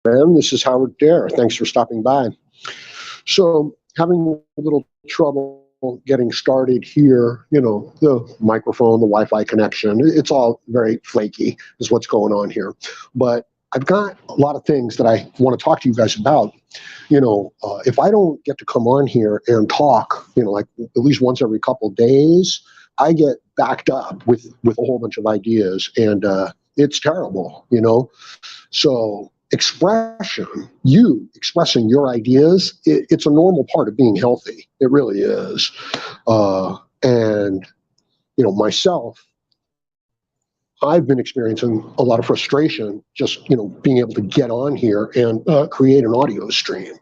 This is Howard Dare. Thanks for stopping by. So, having a little trouble getting started here, the microphone, the Wi-Fi connection, it's all very flaky is what's going on here. But I've got a lot of things that I want to talk to you guys about. If I don't get to come on here and talk, like at least once every couple of days, I get backed up with a whole bunch of ideas, and it's terrible, So you expressing your ideas, it's a normal part of being healthy. It really is. And myself, I've been experiencing a lot of frustration just, being able to get on here and create an audio stream.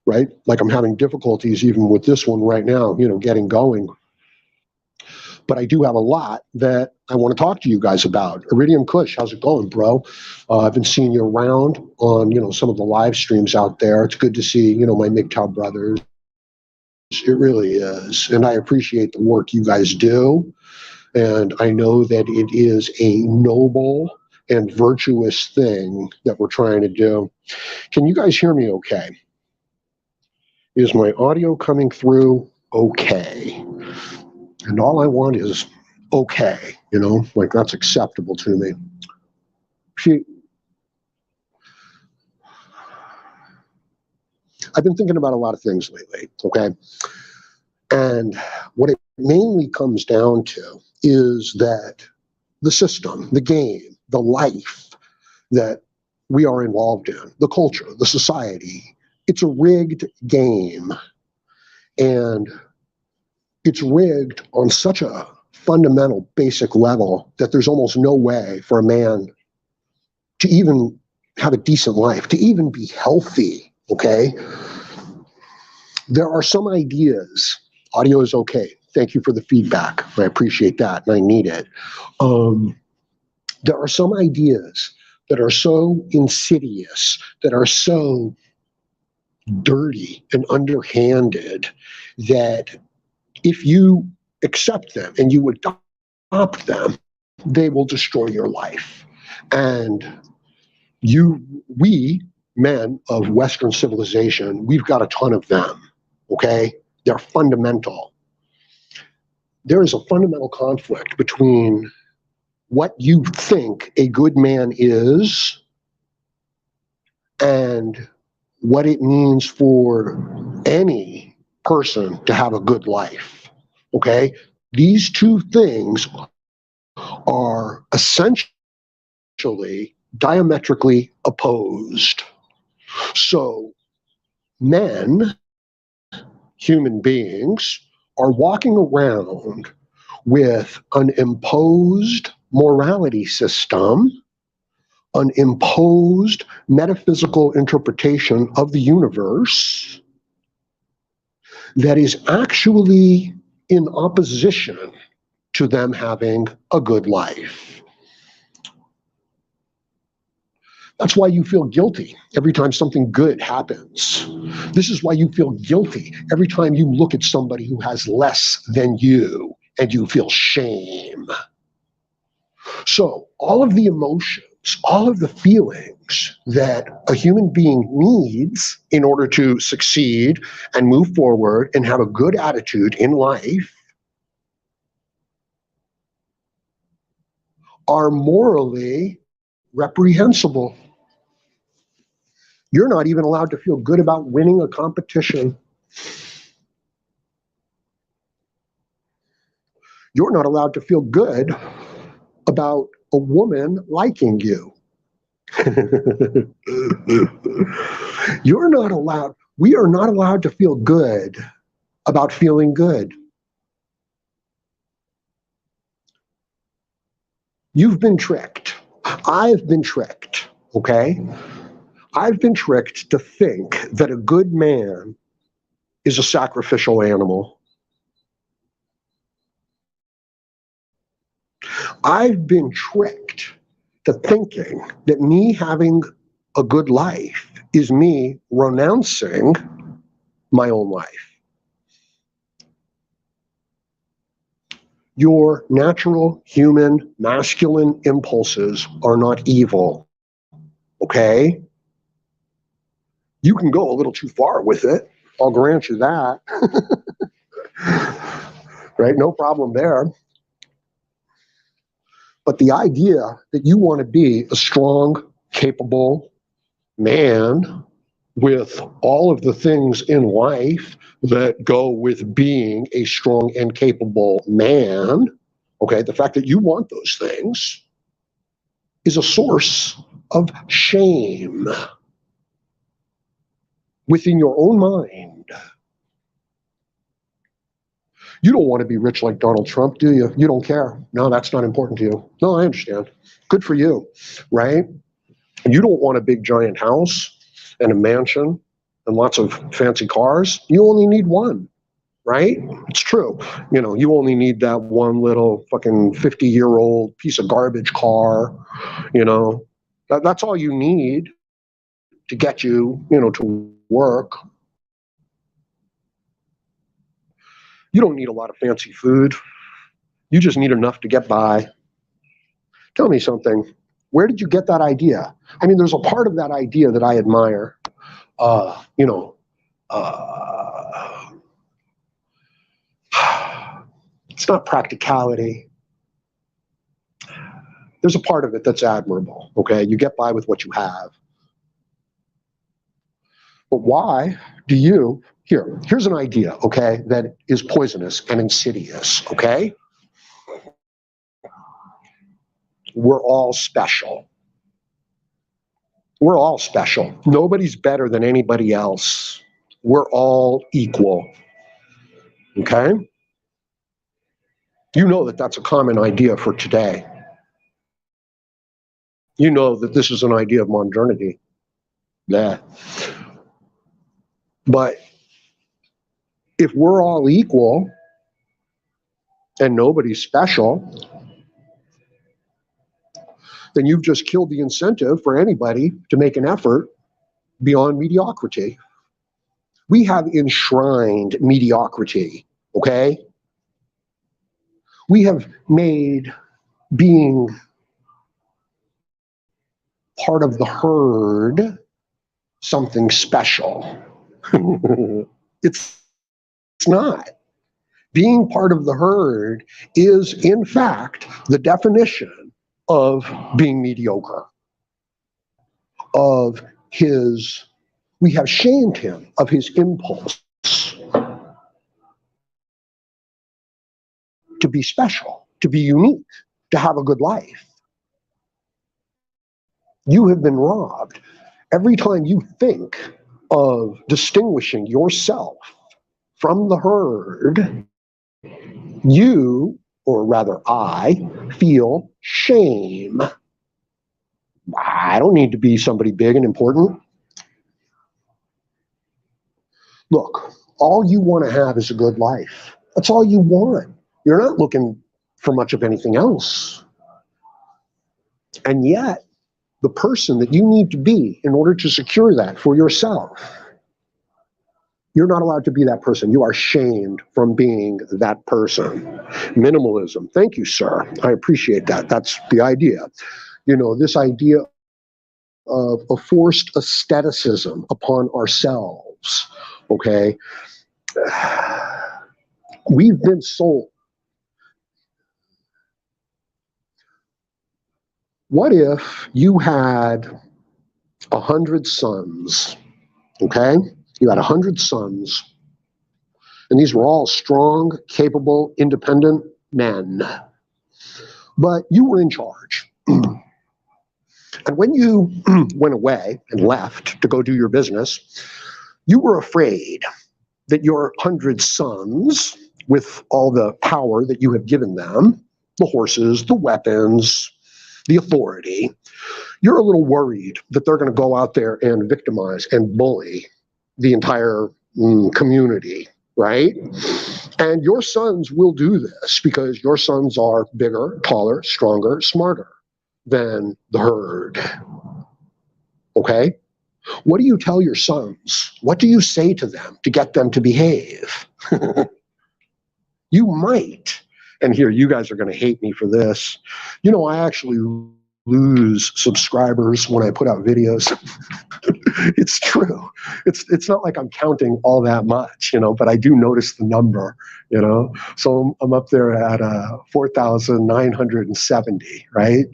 Right? Like I'm having difficulties even with this one right now, getting going. But I do have a lot that I want to talk to you guys about. Iridium Kush, how's it going, bro? I've been seeing you around on, some of the live streams out there. It's good to see, my MGTOW brothers. It really is. And I appreciate the work you guys do. And I know that it is a noble and virtuous thing that we're trying to do. Can you guys hear me okay? Is my audio coming through okay? And all I want is okay, like that's acceptable to me. See, I've been thinking about a lot of things lately, okay? And what it mainly comes down to is that the system, the game, the life that we are involved in, the culture, the society, it's a rigged game. And it's rigged on such a fundamental, basic level that there's almost no way for a man to even have a decent life, to even be healthy, okay? There are some ideas. Audio is okay. Thank you for the feedback. I appreciate that, and I need it. There are some ideas that are so insidious, that are so dirty and underhanded that if you accept them and you adopt them, they will destroy your life. And we men of Western civilization, we've got a ton of them, okay? They're fundamental. There is a fundamental conflict between what you think a good man is and what it means for any person to have a good life, okay? These two things are essentially diametrically opposed. So men, human beings, are walking around with an imposed morality system, an imposed metaphysical interpretation of the universe that is actually in opposition to them having a good life. That's why you feel guilty every time something good happens. This is why you feel guilty every time you look at somebody who has less than you and you feel shame. So all of the emotions, all of the feelings that a human being needs in order to succeed and move forward and have a good attitude in life are morally reprehensible. You're not even allowed to feel good about winning a competition. You're not allowed to feel good about a woman liking you. We are not allowed to feel good about feeling good. You've been tricked. I've been tricked, okay? I've been tricked to think that a good man is a sacrificial animal. I've been tricked to thinking that me having a good life is me renouncing my own life. Your natural human masculine impulses are not evil. okay? You can go a little too far with it. I'll grant you that. Right? No problem there. But the idea that you want to be a strong, capable man with all of the things in life that go with being a strong and capable man, okay, the fact that you want those things is a source of shame within your own mind. You don't want to be rich like Donald Trump, do you? You don't care. No, that's not important to you. No, I understand. Good for you, right? You don't want a big giant house and a mansion and lots of fancy cars. You only need one, right? It's true. You only need that one little fucking 50-year-old piece of garbage car. That's all you need to get you, to work. You don't need a lot of fancy food. You just need enough to get by. Tell me something. Where did you get that idea? I mean, there's a part of that idea that I admire. It's not practicality. There's a part of it that's admirable, okay? You get by with what you have. But why do you, here's an idea, okay, that is poisonous and insidious, okay? We're all special. We're all special. Nobody's better than anybody else. We're all equal, okay? You know that that's a common idea for today. You know that this is an idea of modernity. Yeah. But if we're all equal and nobody's special, then you've just killed the incentive for anybody to make an effort beyond mediocrity. We have enshrined mediocrity, okay? We have made being part of the herd something special. It's not. Being part of the herd is, in fact, the definition of being mediocre. We have shamed him of his impulse to be special, to be unique, to have a good life. You have been robbed. Every time you think of distinguishing yourself from the herd, you, or rather I, feel shame. I don't need to be somebody big and important. Look, all you want to have is a good life. That's all you want. You're not looking for much of anything else. And yet, the person that you need to be in order to secure that for yourself, you're not allowed to be that person. You are shamed from being that person. Minimalism. Thank you, sir. I appreciate that. That's the idea. This idea of a forced aestheticism upon ourselves, okay? We've been sold. What if you had 100 sons, okay? You had 100 sons, and these were all strong, capable, independent men. But you were in charge. And when you went away and left to go do your business, you were afraid that your 100 sons, with all the power that you have given them, the horses, the weapons, the authority, you're a little worried that they're going to go out there and victimize and bully the entire community, right? And your sons will do this because your sons are bigger, taller, stronger, smarter than the herd. Okay? What do you tell your sons? What do you say to them to get them to behave? You might, and here, you guys are going to hate me for this. I actually lose subscribers when I put out videos. It's true. It's not like I'm counting all that much, but I do notice the number, So I'm up there at 4,970, right?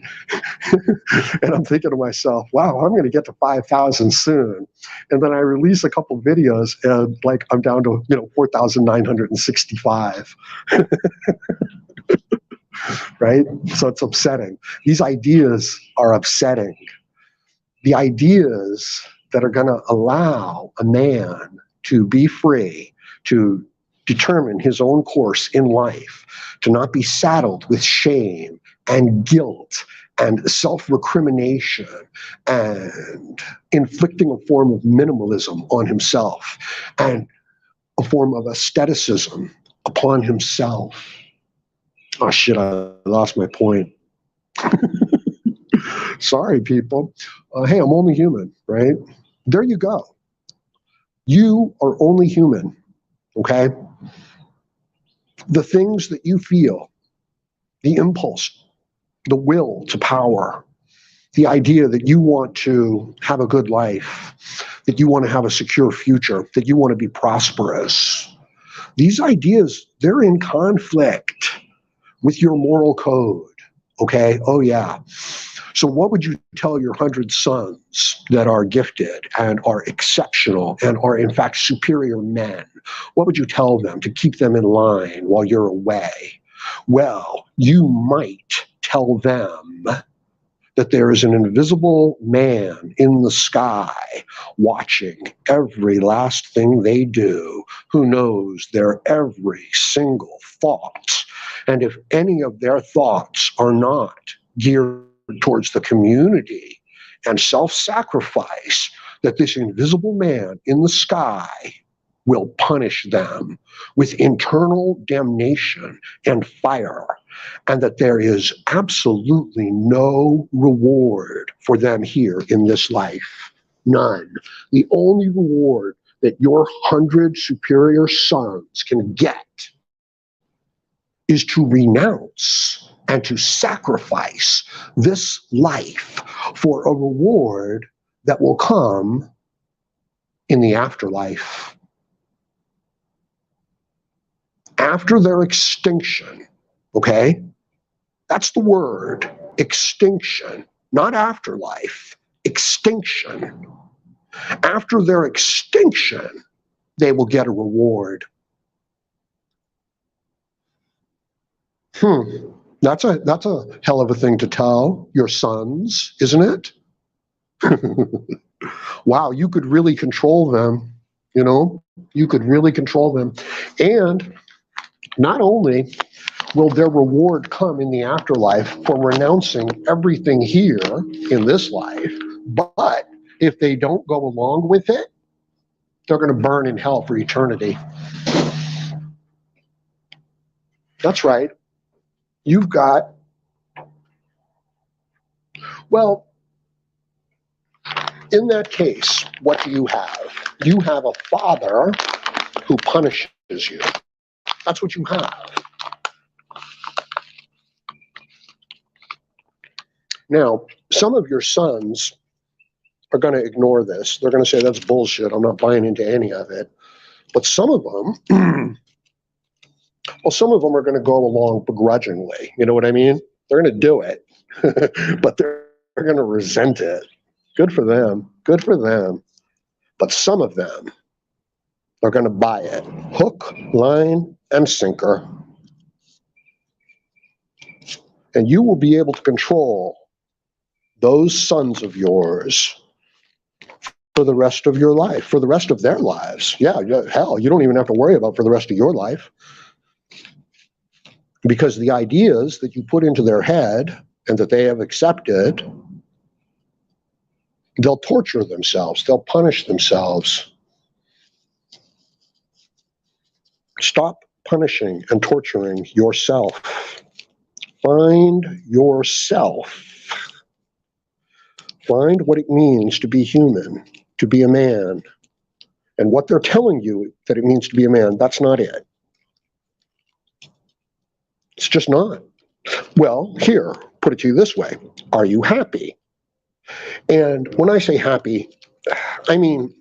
And I'm thinking to myself, wow, I'm going to get to 5,000 soon. And then I release a couple videos and like I'm down to, 4,965. Right? So it's upsetting. These ideas are upsetting. The ideas that are going to allow a man to be free, to determine his own course in life, to not be saddled with shame and guilt and self-recrimination and inflicting a form of minimalism on himself and a form of asceticism upon himself. Oh shit, I lost my point. Sorry, people. Hey, I'm only human, right? There you go. You are only human, okay? The things that you feel, the impulse, the will to power, the idea that you want to have a good life, that you want to have a secure future, that you want to be prosperous. These ideas, they're in conflict with your moral code, okay? Oh, yeah. So what would you tell your 100 sons that are gifted and are exceptional and are, in fact, superior men? What would you tell them to keep them in line while you're away? Well, you might tell them that there is an invisible man in the sky watching every last thing they do, who knows their every single thought. And if any of their thoughts are not geared towards the community and self-sacrifice, that this invisible man in the sky will punish them with internal damnation and fire, and that there is absolutely no reward for them here in this life. None. The only reward that your 100 superior sons can get is to renounce and to sacrifice this life for a reward that will come in the afterlife. After their extinction, okay? That's the word, extinction, not afterlife, extinction. After their extinction, they will get a reward. That's a hell of a thing to tell your sons, isn't it? Wow, you could really control them, You could really control them. And not only will their reward come in the afterlife for renouncing everything here in this life, but if they don't go along with it, they're going to burn in hell for eternity. That's right. You've got, well, in that case, what do you have? You have a father who punishes you. That's what you have. Now, some of your sons are going to ignore this. They're going to say, that's bullshit. I'm not buying into any of it. But some of them, well, some of them are going to go along begrudgingly. You know what I mean? They're going to do it, but they're going to resent it. Good for them. Good for them. But some of them are going to buy it. Hook, line, and sinker. And you will be able to control those sons of yours for the rest of your life, for the rest of their lives. Yeah, hell, you don't even have to worry about for the rest of your life. Because the ideas that you put into their head and that they have accepted, they'll torture themselves. They'll punish themselves. Stop punishing and torturing yourself. Find yourself. Find what it means to be human, to be a man. And what they're telling you that it means to be a man, that's not it. It's just not. Well, here, put it to you this way. Are you happy? And when I say happy, I mean,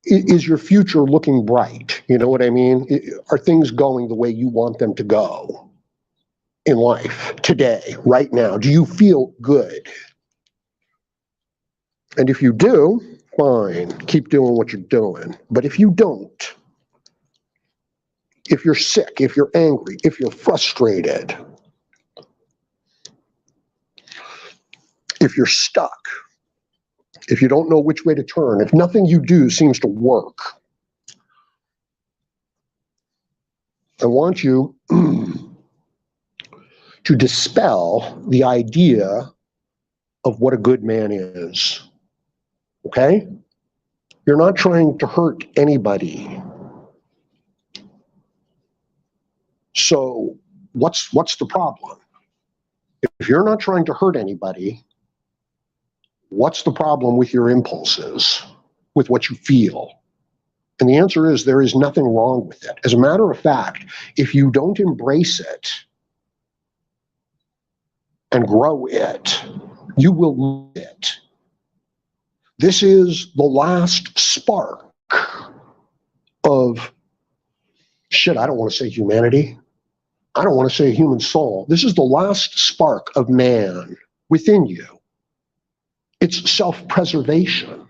is your future looking bright? You know what I mean? Are things going the way you want them to go in life today, right now? Do you feel good? And if you do, fine, keep doing what you're doing. But if you don't, if you're sick, if you're angry, if you're frustrated, if you're stuck, if you don't know which way to turn, if nothing you do seems to work, I want you to dispel the idea of what a good man is. Okay? You're not trying to hurt anybody. So what's the problem? If you're not trying to hurt anybody, what's the problem with your impulses, with what you feel? And the answer is there is nothing wrong with it. As a matter of fact, if you don't embrace it and grow it, you will lose it. This is the last spark of, shit, I don't want to say humanity. I don't want to say human soul. This is the last spark of man within you. It's self-preservation.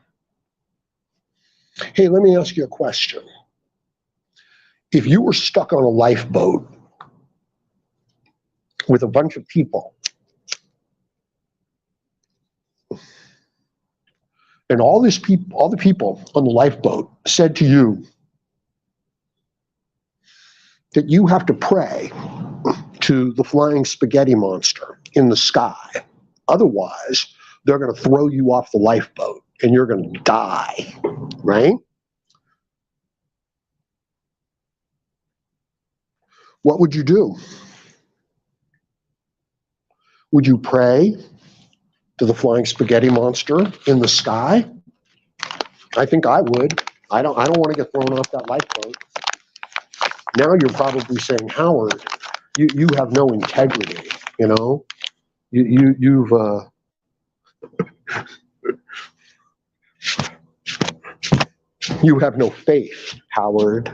Hey, let me ask you a question. If you were stuck on a lifeboat with a bunch of people, and all the people on the lifeboat said to you that you have to pray to the flying spaghetti monster in the sky. Otherwise, they're going to throw you off the lifeboat and you're going to die, right? What would you do? Would you pray to the flying spaghetti monster in the sky? I think I would. I don't want to get thrown off that lifeboat. Now you're probably saying, Howard, you have no integrity, you know? You've you have no faith, Howard.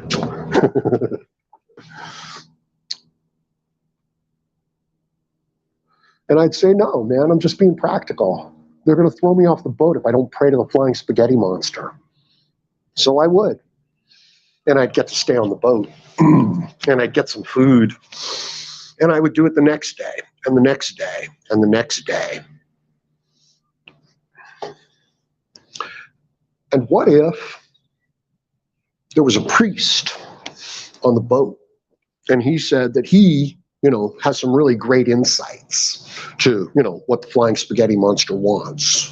And I'd say, no, man, I'm just being practical. They're going to throw me off the boat if I don't pray to the flying spaghetti monster. So I would. And I'd get to stay on the boat. And I'd get some food. And I would do it the next day, and the next day, and the next day. And what if there was a priest on the boat, and he said that he, has some really great insights to, what the flying spaghetti monster wants.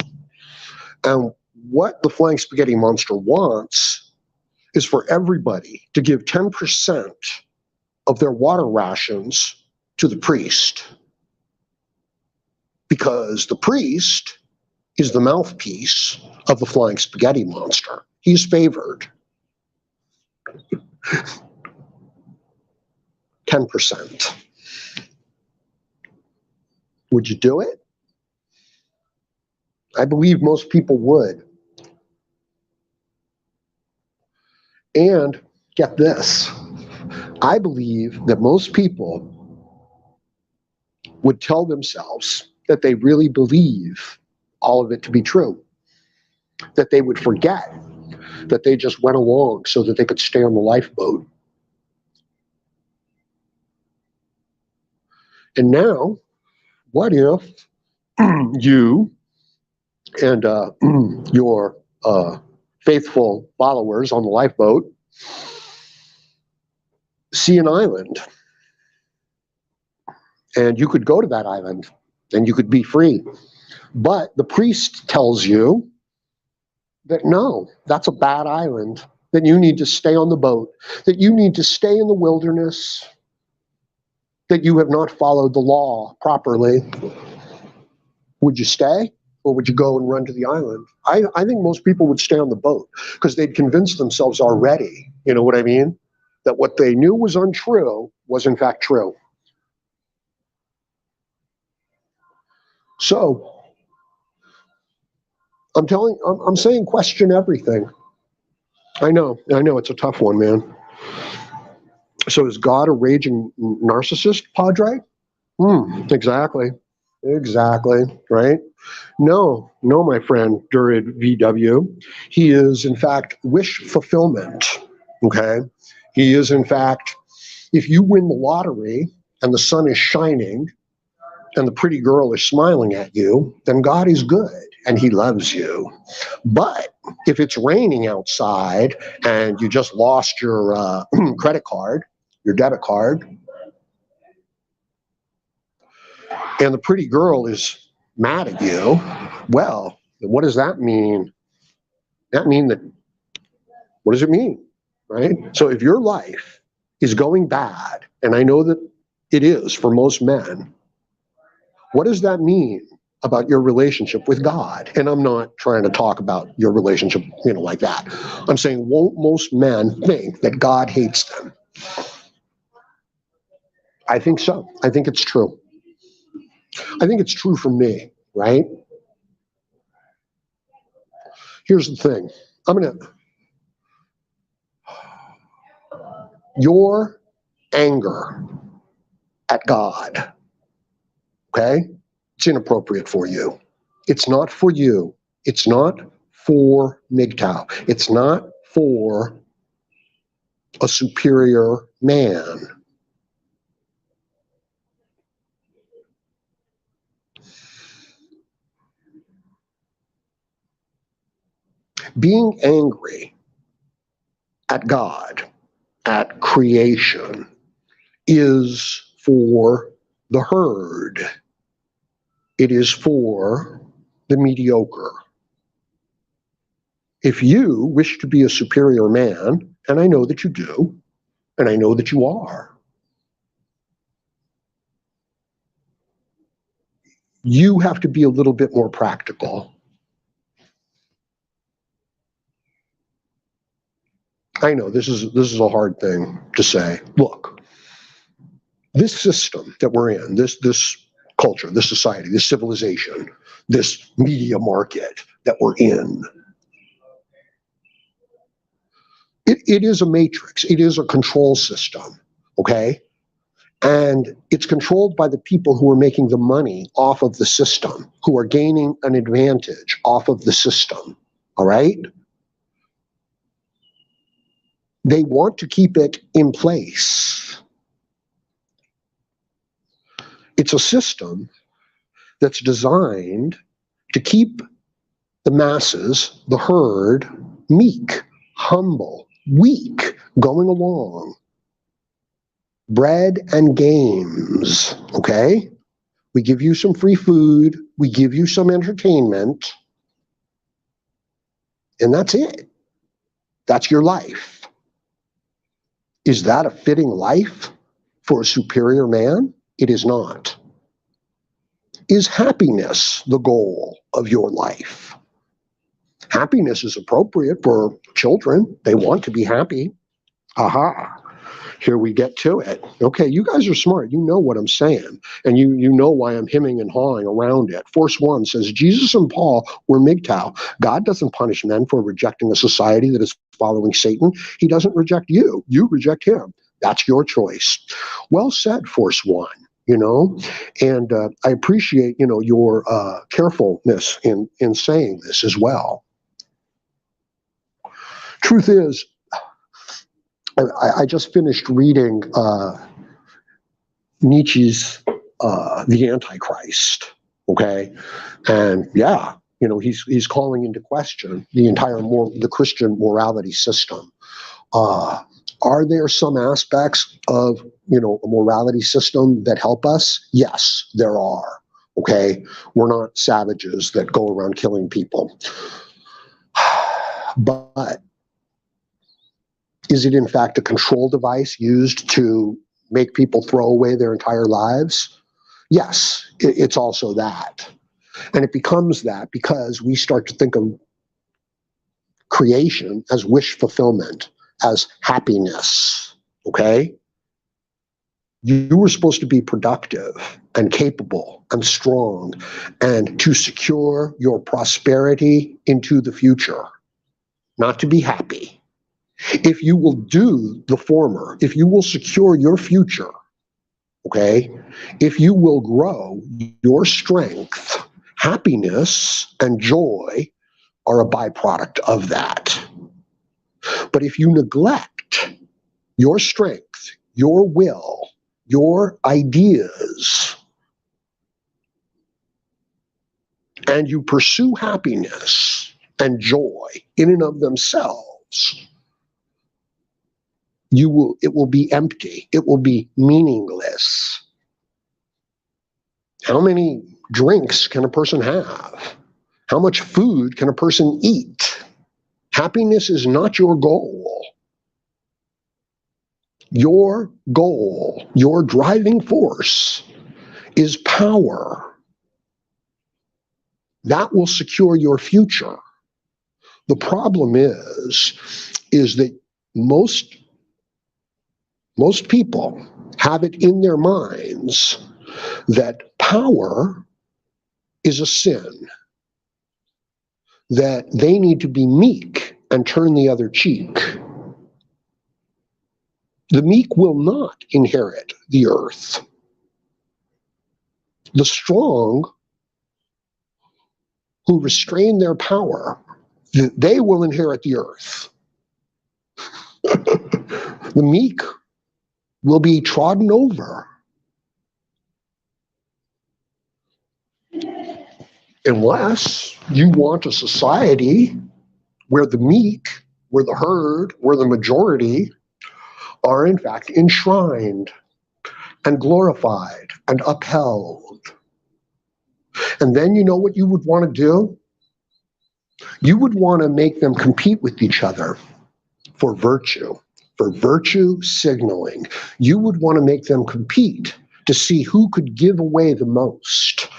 And what the flying spaghetti monster wants is for everybody to give 10% of their water rations to the priest. Because the priest is the mouthpiece of the flying spaghetti monster. He's favored. 10%. Would you do it? I believe most people would. And get this, I believe that most people would tell themselves that they really believe all of it to be true. That they would forget that they just went along so that they could stay on the lifeboat. And now, what if you and your faithful followers on the lifeboat see an island, and you could go to that island and you could be free. But the priest tells you that no, that's a bad island, that you need to stay on the boat, that you need to stay in the wilderness, that you have not followed the law properly. Would you stay, or would you go and run to the island? I think most people would stay on the boat because they'd convinced themselves already, you know what I mean, that what they knew was untrue was in fact true. So I'm saying question everything. I know it's a tough one, man. So is God a raging narcissist, Padre? Exactly, right? No, my friend, Durid VW. He is, in fact, wish fulfillment, okay? He is, in fact, if you win the lottery and the sun is shining and the pretty girl is smiling at you, then God is good and he loves you. But if it's raining outside and you just lost your credit card, your debit card, and the pretty girl is mad at you, well, what does that mean? That mean that, what does it mean, right? So if your life is going bad, and I know that it is for most men, what does that mean about your relationship with God? And I'm not trying to talk about your relationship, like that. I'm saying, won't most men think that God hates them? I think so. I think it's true. I think it's true for me, right? Here's the thing. Your anger at God, okay? It's inappropriate for you. It's not for you. It's not for MGTOW. It's not for a superior man. Being angry at God, at creation, is for the herd. It is for the mediocre. If you wish to be a superior man, and I know that you do, and I know that you are, you have to be a little bit more practical. I know this is a hard thing to say. Look, this system that we're in, this culture, this society, this civilization, this media market that we're in, it is a matrix. It is a control system, okay? And it's controlled by the people who are making the money off of the system, who are gaining an advantage off of the system, all right? They want to keep it in place. It's a system that's designed to keep the masses, the herd, meek, humble, weak, going along. Bread and games, okay? We give you some free food, we give you some entertainment, and that's it. That's your life. Is that a fitting life for a superior man? It is not. Is happiness the goal of your life? Happiness is appropriate for children. They want to be happy. Aha. Here we get to it. Okay, you guys are smart. You know what I'm saying. And you know why I'm hemming and hawing around it. Force 1 says, Jesus and Paul were MGTOW. God doesn't punish men for rejecting a society that is following Satan. He doesn't reject you. You reject him. That's your choice. Well said, Force 1. And I appreciate, your carefulness in saying this as well. Truth is, I just finished reading Nietzsche's The Antichrist, okay? And yeah, he's calling into question the entire the Christian morality system. Are there some aspects of, a morality system that help us? Yes, there are, okay? We're not savages that go around killing people. But is it in fact a control device used to make people throw away their entire lives? Yes, it's also that. And it becomes that because we start to think of creation as wish fulfillment, as happiness, okay? You were supposed to be productive and capable and strong and to secure your prosperity into the future, not to be happy. If you will do the former, if you will secure your future, okay, if you will grow your strength, happiness and joy are a byproduct of that. But if you neglect your strength, your will, your ideas, and you pursue happiness and joy in and of themselves, it will be empty. It will be meaningless. How many drinks can a person have? How much food can a person eat? Happiness is not your goal. Your goal, your driving force is power. That will secure your future. The problem is that most people have it in their minds that power is a sin, that they need to be meek and turn the other cheek. The meek will not inherit the earth. The strong who restrain their power, they will inherit the earth. The meek will be trodden over. Unless you want a society where the meek, where the herd, where the majority are in fact enshrined and glorified and upheld. And then you know what you would want to do? You would want to make them compete with each other for virtue signaling. You would want to make them compete to see who could give away the most.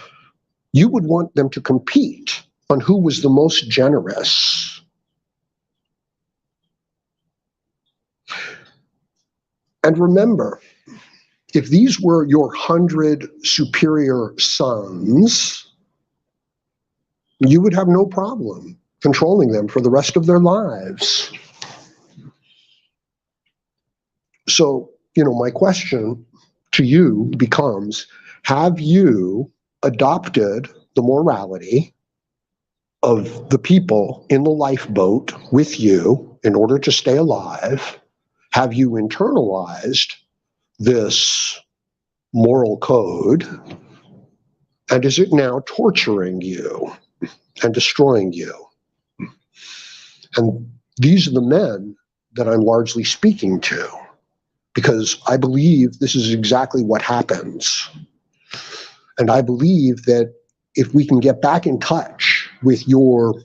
You would want them to compete on who was the most generous. And remember, if these were your 100 superior sons, you would have no problem controlling them for the rest of their lives. So, my question to you becomes, have you adopted the morality of the people in the lifeboat with you in order to stay alive? Have you internalized this moral code? And is it now torturing you and destroying you? And these are the men that I'm largely speaking to, because I believe this is exactly what happens. And I believe that if we can get back in touch with your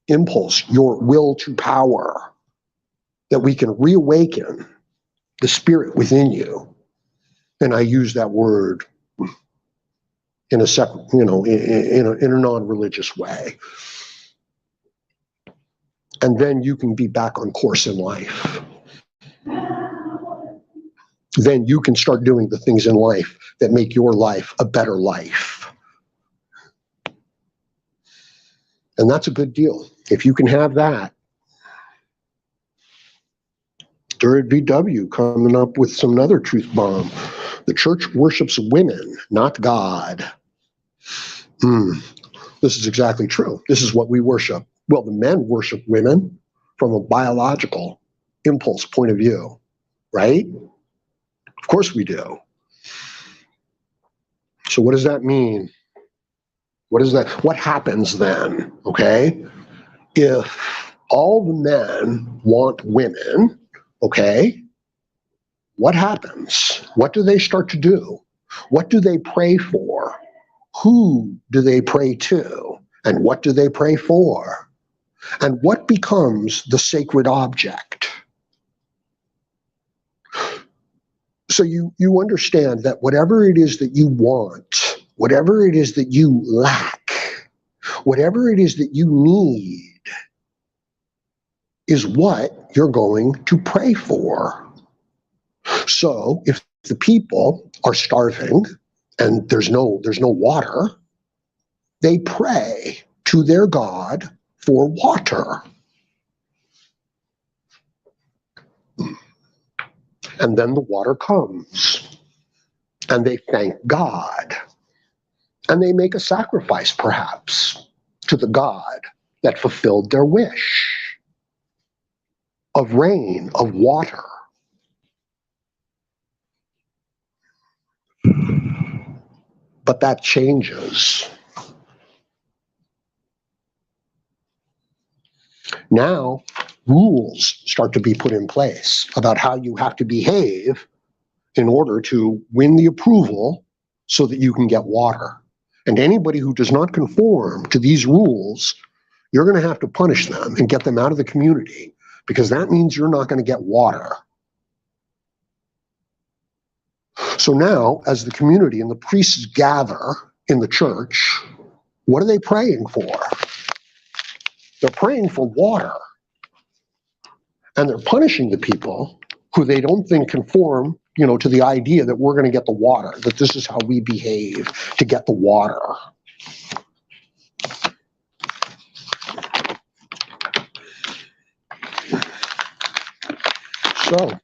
impulse, your will to power, that we can reawaken the spirit within you. And I use that word in a separate, in a non-religious way. And then you can be back on course in life. Then you can start doing the things in life that make your life a better life. And that's a good deal. If you can have that. Third VW coming up with some other truth bomb. The church worships women, not God. This is exactly true. This is what we worship. Well, the men worship women from a biological impulse point of view, right? Of course we do. So what does that mean? What happens then, okay? If all the men want women, okay, what happens? What do they start to do? What do they pray for? Who do they pray to? And what do they pray for? And what becomes the sacred object? So you understand that whatever it is that you want, whatever it is that you lack, whatever it is that you need, is what you're going to pray for. So if the people are starving and there's no water, they pray to their God for water. And then the water comes, and they thank God. And they make a sacrifice, perhaps, to the God that fulfilled their wish of rain, of water. But that changes. Now, rules start to be put in place about how you have to behave in order to win the approval so that you can get water. And anybody who does not conform to these rules, you're going to have to punish them and get them out of the community, because that means you're not going to get water. So now, as the community and the priests gather in the church, what are they praying for? They're praying for water. And they're punishing the people who they don't think conform, to the idea that we're going to get the water, that this is how we behave to get the water. So,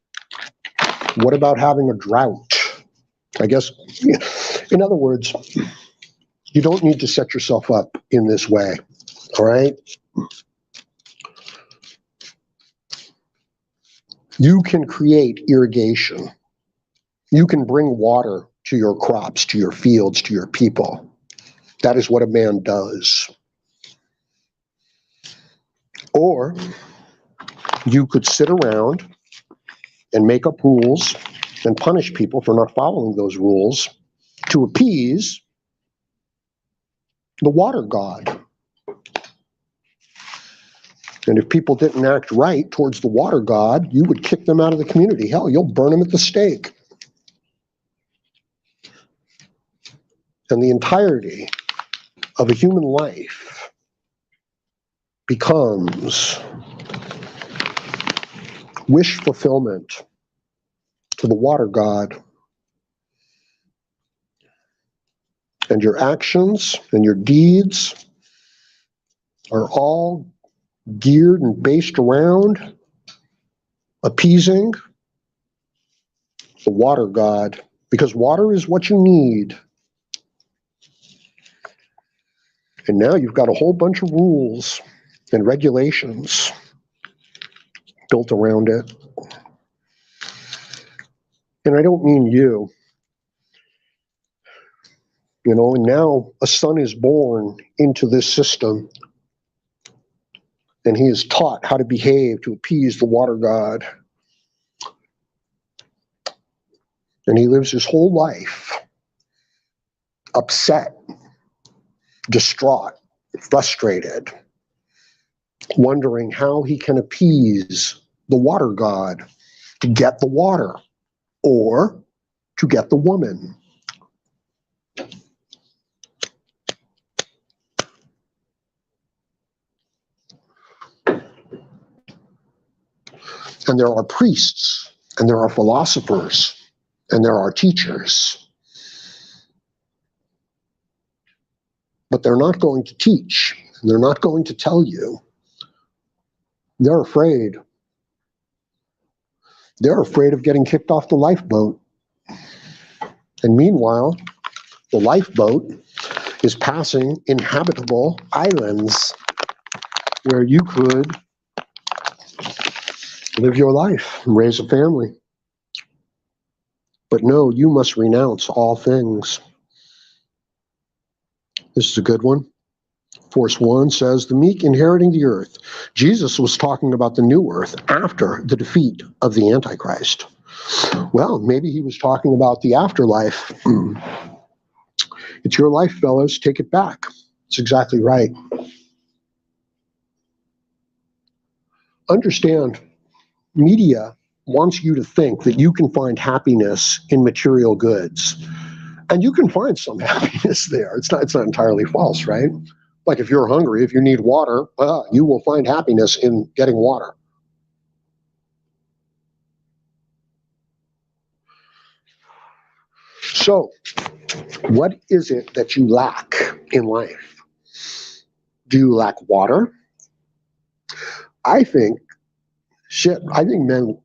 what about having a drought? I guess, in other words, you don't need to set yourself up in this way, all right? You can create irrigation. You can bring water to your crops, to your fields, to your people. That is what a man does. Or you could sit around and make up rules and punish people for not following those rules to appease the water god. And if people didn't act right towards the water god, you would kick them out of the community. Hell, you'll burn them at the stake. And the entirety of a human life becomes wish fulfillment to the water god. And your actions and your deeds are all geared and based around appeasing the water god, because water is what you need. And now you've got a whole bunch of rules and regulations built around it. And I don't mean you. And now a son is born into this system, and he is taught how to behave to appease the water god. And he lives his whole life upset, distraught, frustrated, wondering how he can appease the water god to get the water or to get the woman. And there are priests, and there are philosophers, and there are teachers. But they're not going to teach, and they're not going to tell you. They're afraid. They're afraid of getting kicked off the lifeboat. And meanwhile, the lifeboat is passing inhabitable islands where you could live your life and raise a family. But no, you must renounce all things. This is a good one. Force 1 says, the meek inheriting the earth. Jesus was talking about the new earth after the defeat of the Antichrist. Well, maybe he was talking about the afterlife. It's your life, fellas. Take it back. It's exactly right. Understand, media wants you to think that you can find happiness in material goods. And you can find some happiness there. It's not entirely false, right? Like if you're hungry, if you need water, you will find happiness in getting water. So, what is it that you lack in life? Do you lack water? I think men,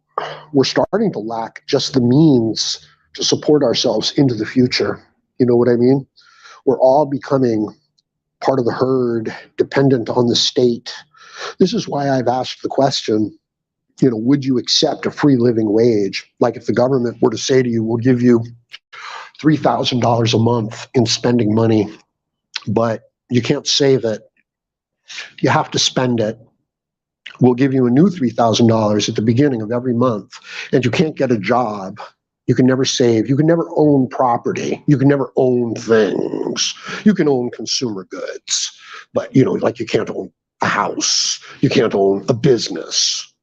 we're starting to lack just the means to support ourselves into the future. You know what I mean? We're all becoming part of the herd, dependent on the state. This is why I've asked the question, would you accept a free living wage? Like if the government were to say to you, we'll give you $3,000 a month in spending money, but you can't save it. You have to spend it. We'll give you a new $3,000 at the beginning of every month, and you can't get a job. You can never save. You can never own property. You can never own things. You can own consumer goods, but like you can't own a house. You can't own a business.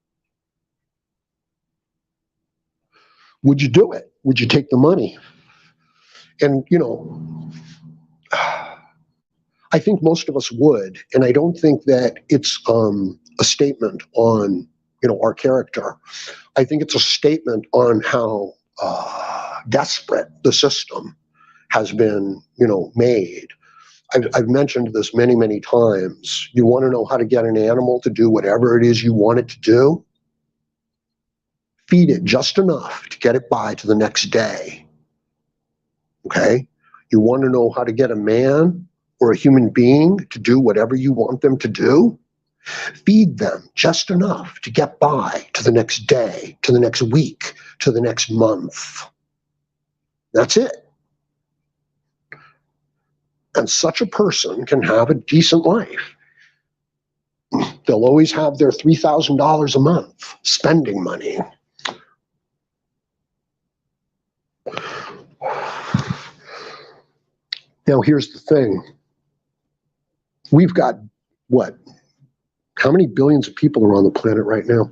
Would you do it? Would you take the money? And I think most of us would, and I don't think that it's a statement on our character. I think it's a statement on how desperate the system has been made. I've mentioned this many, many times. You want to know how to get an animal to do whatever it is you want it to do? Feed it just enough to get it by to the next day. Okay? You want to know how to get a man or a human being to do whatever you want them to do? Feed them just enough to get by to the next day, to the next week, to the next month. That's it. And such a person can have a decent life. They'll always have their $3,000 a month spending money. Now, here's the thing. We've got, what? How many billions of people are on the planet right now?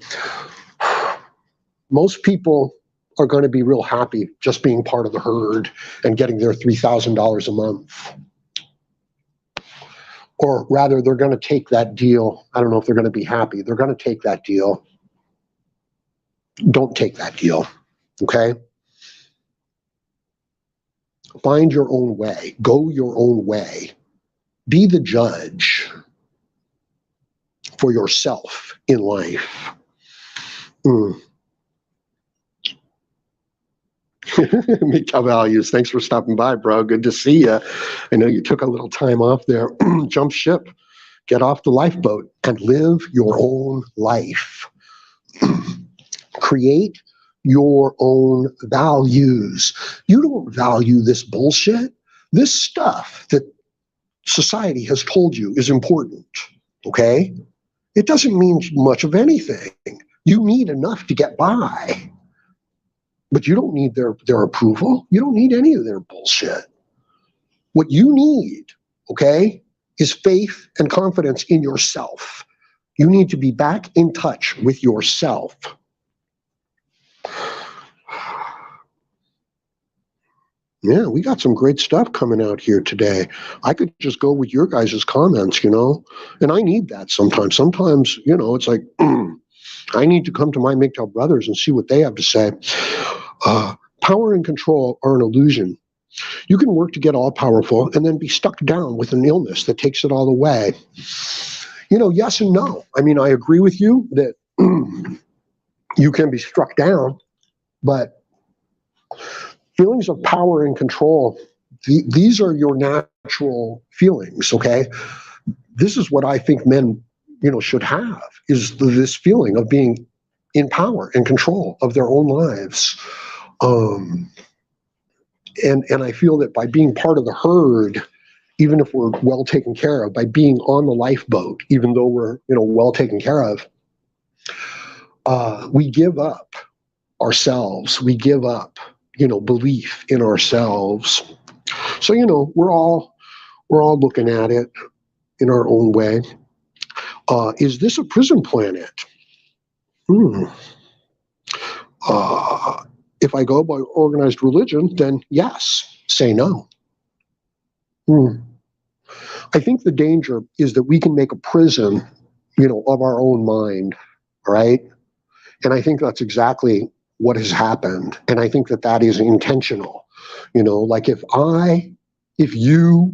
Most people are going to be real happy just being part of the herd and getting their $3,000 a month. Or rather, they're going to take that deal. I don't know if they're going to be happy. They're going to take that deal. Don't take that deal, okay? Find your own way. Go your own way. Be the judge for yourself in life. MGTOW values. Thanks for stopping by, bro. Good to see you. I know you took a little time off there. Jump ship. Get off the lifeboat and live your own life. Create your own values. You don't value this bullshit. This stuff that society has told you is important, okay? It doesn't mean much of anything. You need enough to get by. But you don't need their approval. You don't need any of their bullshit. What you need, okay, is faith and confidence in yourself. You need to be back in touch with yourself. Yeah, we got some great stuff coming out here today. I could just go with your guys' comments, and I need that sometimes. Sometimes, it's like, I need to come to my MGTOW brothers and see what they have to say. Power and control are an illusion. You can work to get all powerful and then be stuck down with an illness that takes it all away. Yes and no. I mean, I agree with you that you can be struck down, but feelings of power and control, these are your natural feelings, okay? This is what I think men, should have, is this feeling of being in power and control of their own lives. And I feel that by being part of the herd, even if we're well taken care of, by being on the lifeboat, even though we're, well taken care of, we give up ourselves. We give up, belief in ourselves. So, we're all looking at it in our own way. Is this a prison planet? If I go by organized religion, then yes. Say no. I think the danger is that we can make a prison, of our own mind, right? And I think that's exactly what has happened. And I think that is intentional. Like if you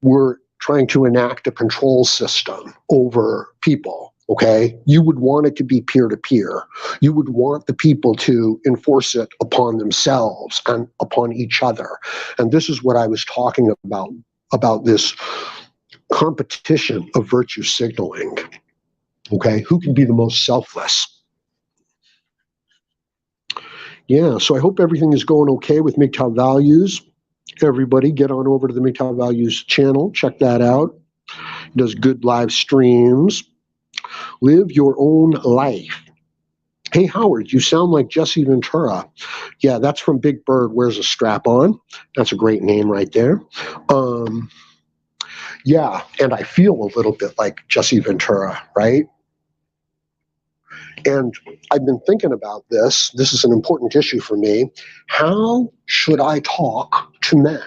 were trying to enact a control system over people, okay, you would want it to be peer-to-peer. You would want the people to enforce it upon themselves and upon each other. And this is what I was talking about this competition of virtue signaling. Okay, who can be the most selfless? Yeah, so I hope everything is going okay with MGTOW Values. Everybody get on over to the MGTOW Values channel. Check that out. He does good live streams. Live your own life. Hey, Howard, you sound like Jesse Ventura. Yeah, that's from Big Bird Wears a Strap On. That's a great name right there. Yeah, and I feel a little bit like Jesse Ventura, right? And I've been thinking about this. This is an important issue for me. How should I talk to men?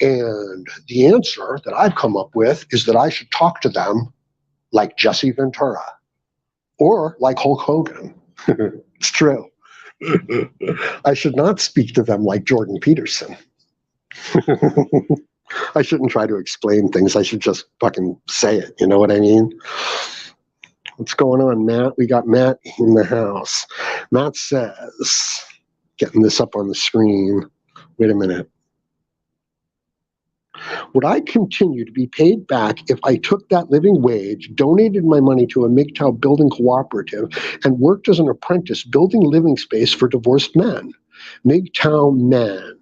And the answer that I've come up with is that I should talk to them like Jesse Ventura or like Hulk Hogan. It's true. I should not speak to them like Jordan Peterson. I shouldn't try to explain things. I should just fucking say it. You know what I mean? What's going on, Matt? We got Matt in the house. Matt says, getting this up on the screen. Wait a minute. Would I continue to be paid back if I took that living wage, donated my money to a MGTOW building cooperative, and worked as an apprentice building living space for divorced men? MGTOW men.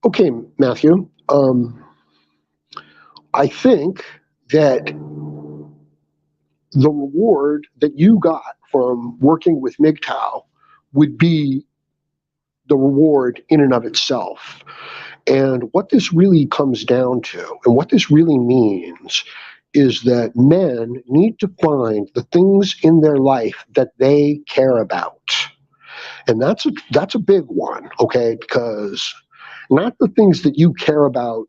Okay, Matthew. I think that the reward that you got from working with MGTOW would be the reward in and of itself. And what this really comes down to, and what this really means, is that men need to find the things in their life that they care about. And that's a big one, okay? Because not the things that you care about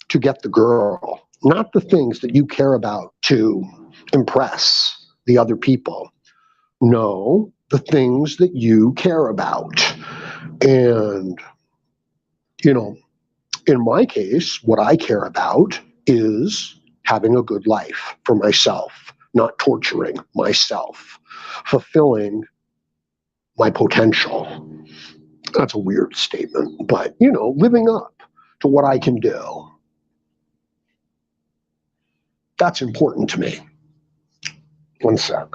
to get the girl, not the things that you care about to impress the other people. No, the things that you care about. And, in my case, what I care about is having a good life for myself, not torturing myself, fulfilling my potential. That's a weird statement, but, living up to what I can do. That's important to me. One sec.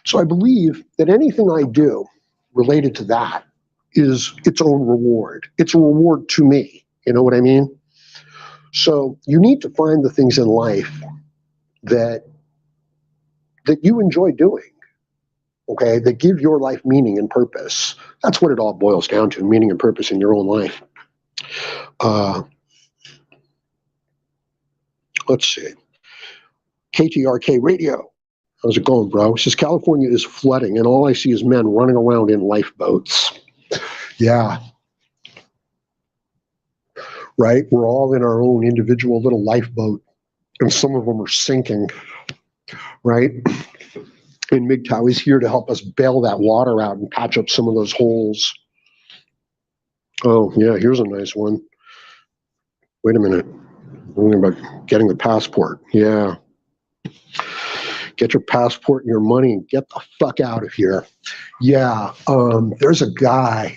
So I believe that anything I do related to that is its own reward. It's a reward to me. You know what I mean? So you need to find the things in life that you enjoy doing, okay, that give your life meaning and purpose. That's what it all boils down to, meaning and purpose in your own life. Let's see. KTRK Radio. How's it going, bro? It says California is flooding, and all I see is men running around in lifeboats. Yeah. Right? We're all in our own individual little lifeboat, and some of them are sinking, right? And MGTOW is here to help us bail that water out and patch up some of those holes. Oh, yeah, here's a nice one. Wait a minute. I'm thinking about getting the passport. Yeah. Get your passport and your money and get the fuck out of here. Yeah. There's a guy,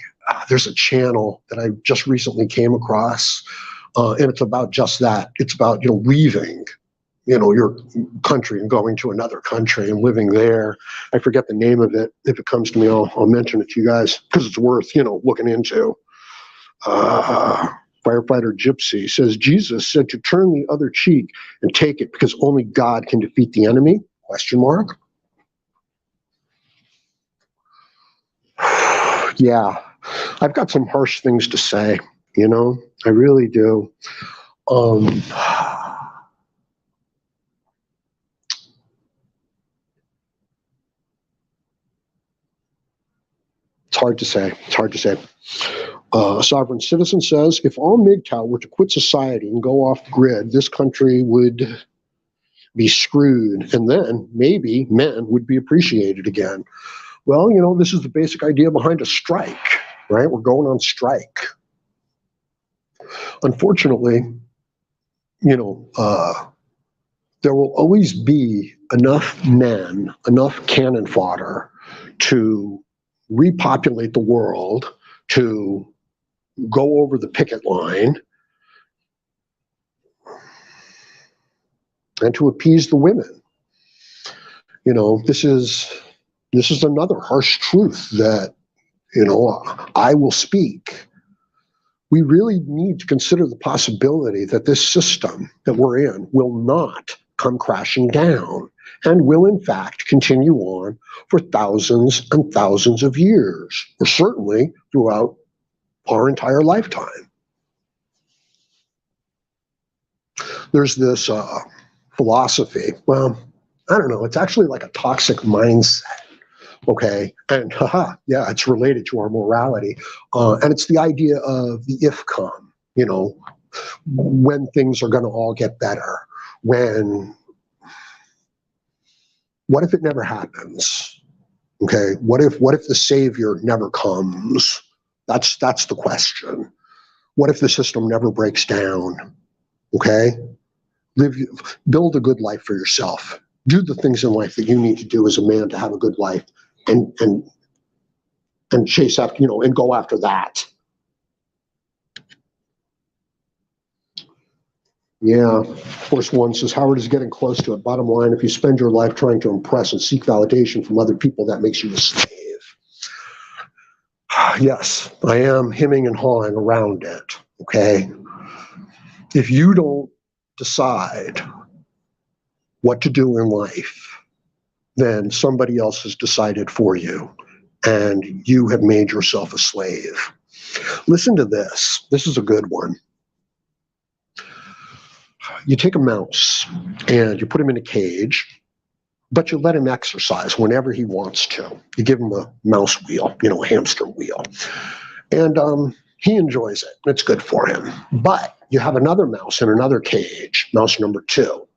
there's a channel that I just recently came across, and it's about just that. It's about, leaving, your country and going to another country and living there. I forget the name of it. If it comes to me, I'll mention it to you guys because it's worth, looking into. Firefighter Gypsy says, Jesus said to turn the other cheek and take it because only God can defeat the enemy? ? Yeah, I've got some harsh things to say, I really do. It's hard to say. It's hard to say. A sovereign citizen says, if all MGTOW were to quit society and go off grid, this country would be screwed, and then maybe men would be appreciated again. Well, this is the basic idea behind a strike, right? We're going on strike. Unfortunately, there will always be enough men, enough cannon fodder to repopulate the world, to go over the picket line, and to appease the women. This is another harsh truth that, I will speak. We really need to consider the possibility that this system that we're in will not come crashing down and will in fact continue on for thousands and thousands of years, or certainly throughout our entire lifetime. There's this philosophy, well, I don't know, it's actually like a toxic mindset. Okay, and yeah, it's related to our morality, and it's the idea of the if come. When things are going to all get better. What if it never happens? Okay, what if the savior never comes? That's the question. What if the system never breaks down? Okay, build a good life for yourself. Do the things in life that you need to do as a man to have a good life. And chase after, and go after that. Yeah, of course, one says, Howard is getting close to it. Bottom line, if you spend your life trying to impress and seek validation from other people, that makes you a slave. Yes, I am hemming and hawing around it, okay? If you don't decide what to do in life, then somebody else has decided for you, and you have made yourself a slave. Listen to this. This is a good one. You take a mouse and you put him in a cage, but you let him exercise whenever he wants to. You give him a mouse wheel, a hamster wheel, and he enjoys it. It's good for him. But you have another mouse in another cage, mouse number 2,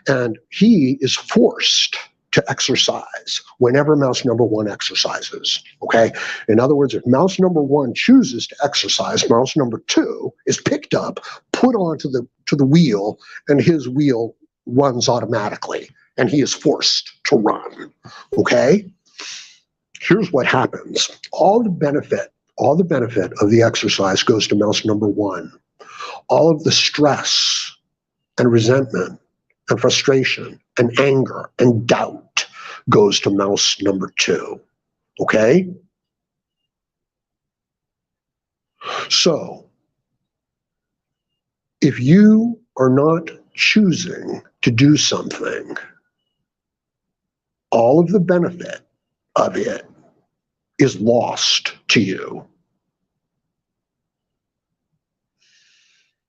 and he is forced to exercise whenever mouse number 1 exercises, okay? In other words, if mouse number 1 chooses to exercise, mouse number 2 is picked up, put onto the wheel, and his wheel runs automatically, and he is forced to run, okay? Here's what happens. All the benefit of the exercise goes to mouse number 1. All of the stress and resentment and frustration and anger and doubt goes to mouse number 2, okay? So, if you are not choosing to do something, all of the benefit of it is lost to you.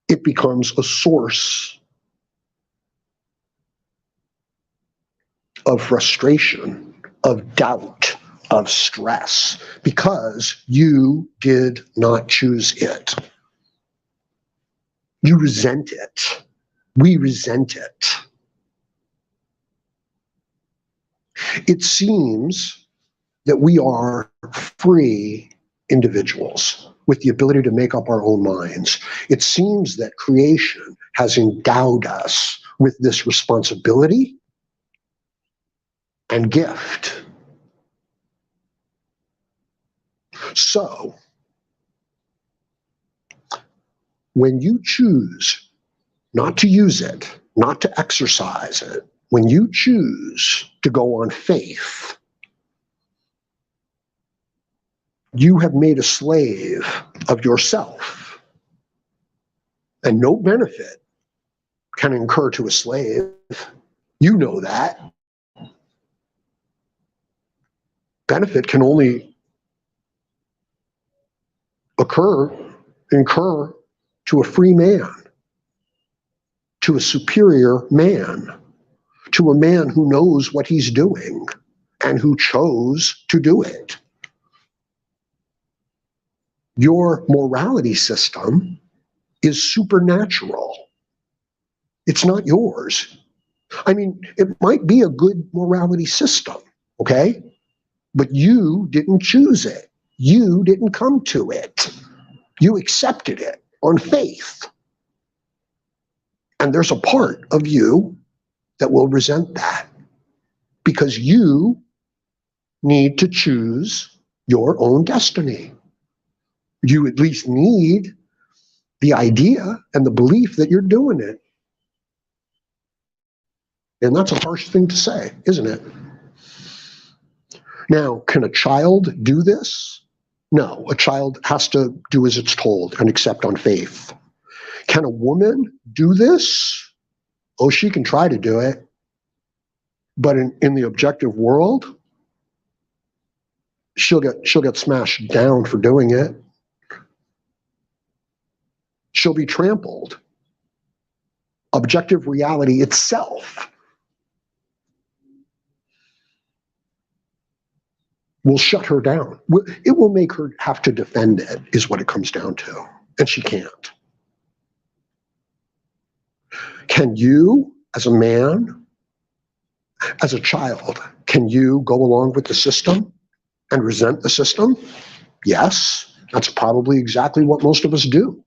It becomes a source of frustration, of doubt, of stress, because you did not choose it. You resent it. We resent it. It seems that we are free individuals with the ability to make up our own minds. It seems that creation has endowed us with this responsibility and gift. So, when you choose not to use it, not to exercise it, when you choose to go on faith, you have made a slave of yourself. And no benefit can incur to a slave. You know that. Benefit can only incur to a free man, to a superior man, to a man who knows what he's doing and who chose to do it. Your morality system is supernatural. It's not yours. I mean, it might be a good morality system, okay? But you didn't choose it. You didn't come to it. You accepted it on faith. And there's a part of you that will resent that because you need to choose your own destiny. You at least need the idea and the belief that you're doing it. And that's a harsh thing to say, isn't it? Now, can a child do this? No, a child has to do as it's told and accept on faith. Can a woman do this? Oh, she can try to do it. But in the objective world, she'll get smashed down for doing it. She'll be trampled. Objective reality itself will shut her down. It will make her have to defend it, is what it comes down to. And she can't. Can you, as a man, as a child, can you go along with the system and resent the system? Yes, that's probably exactly what most of us do.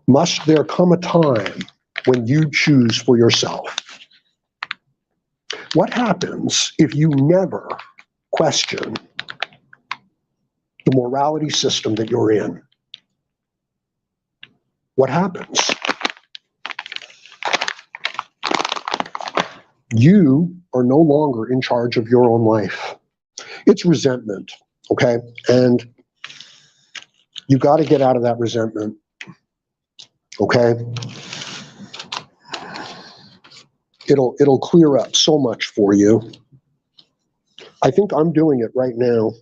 Must there come a time when you choose for yourself? What happens if you never question the morality system that you're in? What happens? You are no longer in charge of your own life. It's resentment, okay? And you've got to get out of that resentment, okay? It'll clear up so much for you. I think I'm doing it right now.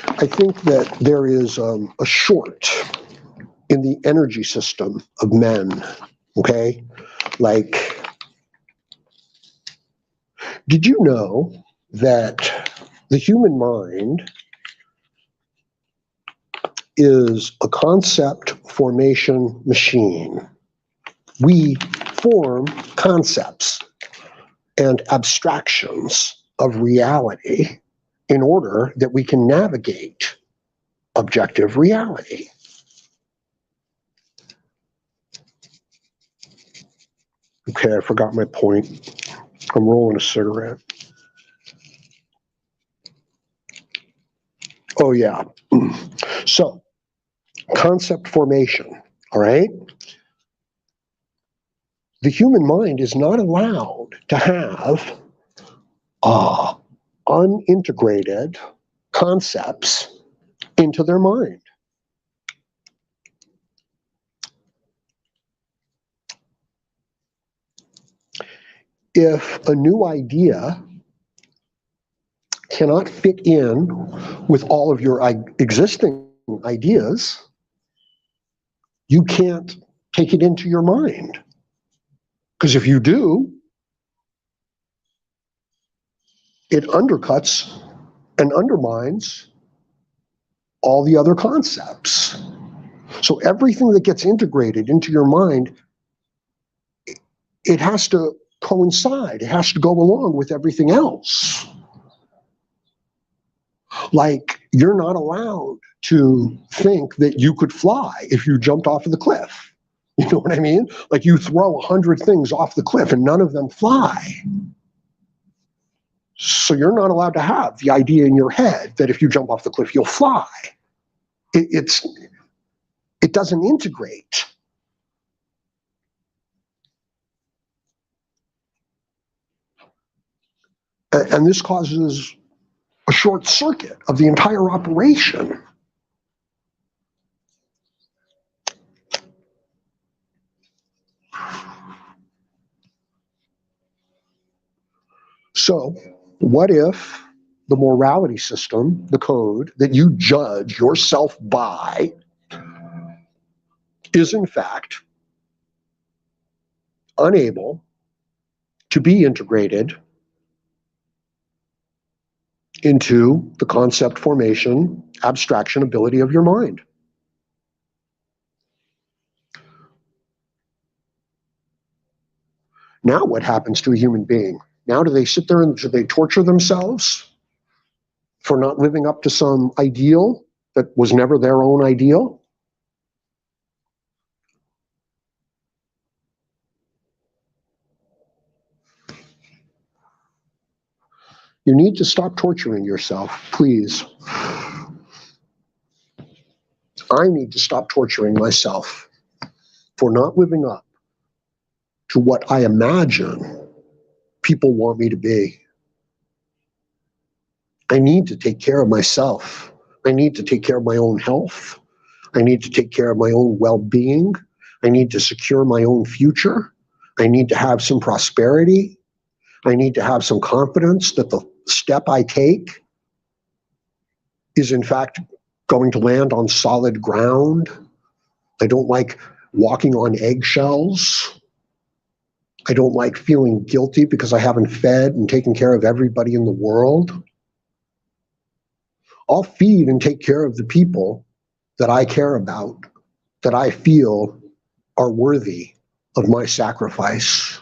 I think that there is a short in the energy system of men, okay? Like, did you know that the human mind is a concept formation machine? We form concepts and abstractions of reality in order that we can navigate objective reality. Okay, I forgot my point. I'm rolling a cigarette. Oh, yeah. So, concept formation, all right? The human mind is not allowed to have unintegrated concepts into their mind. If a new idea cannot fit in with all of your existing ideas, you can't take it into your mind. Because if you do, it undercuts and undermines all the other concepts. So everything that gets integrated into your mind, it has to coincide. It has to go along with everything else. Like, you're not allowed to think that you could fly if you jumped off of the cliff. You know what I mean? Like, you throw 100 things off the cliff and none of them fly. So you're not allowed to have the idea in your head that if you jump off the cliff, you'll fly. It doesn't integrate. And this causes a short circuit of the entire operation. So, what if the morality system, the code that you judge yourself by, is in fact unable to be integrated into the concept formation, abstraction ability of your mind. Now what happens to a human being? Now do they sit there and do they torture themselves for not living up to some ideal that was never their own ideal? You need to stop torturing yourself, please. I need to stop torturing myself for not living up to what I imagine people want me to be. I need to take care of myself. I need to take care of my own health. I need to take care of my own well-being. I need to secure my own future. I need to have some prosperity. I need to have some confidence that the step I take is in fact going to land on solid ground. I don't like walking on eggshells. I don't like feeling guilty because I haven't fed and taken care of everybody in the world. I'll feed and take care of the people that I care about, that I feel are worthy of my sacrifice.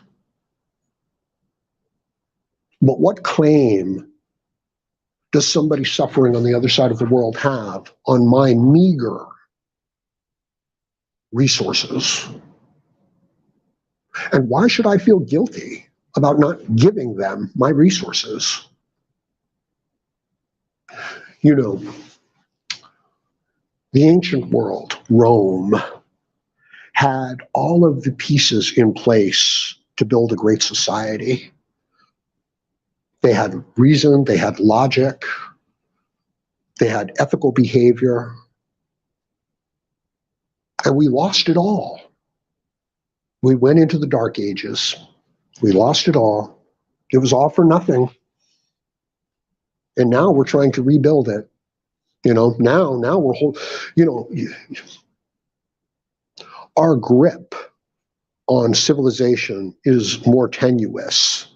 But what claim does somebody suffering on the other side of the world have on my meager resources? And why should I feel guilty about not giving them my resources? You know, the ancient world, Rome, had all of the pieces in place to build a great society. They had reason, they had logic, they had ethical behavior, and we lost it all. We went into the Dark Ages. We lost it all. It was all for nothing. And now we're trying to rebuild it. You know, now we're our grip on civilization is more tenuous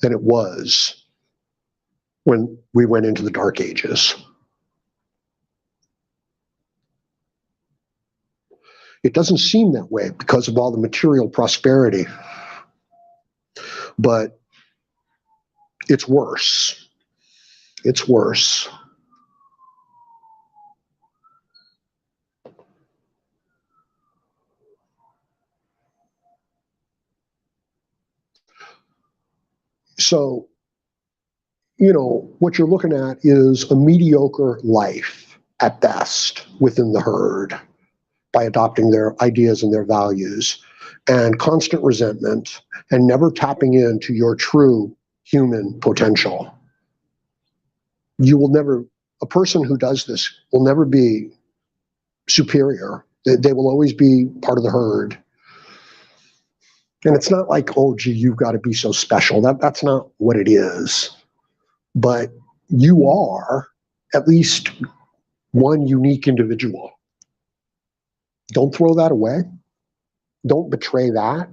than it was when we went into the Dark Ages. It doesn't seem that way because of all the material prosperity, but it's worse. It's worse. So, you know, what you're looking at is a mediocre life at best within the herd by adopting their ideas and their values, and constant resentment, and never tapping into your true human potential. You will never, a person who does this will never be superior. They will always be part of the herd. And it's not like, oh, gee, you've got to be so special. That's not what it is. But you are at least one unique individual. Don't throw that away. Don't betray that.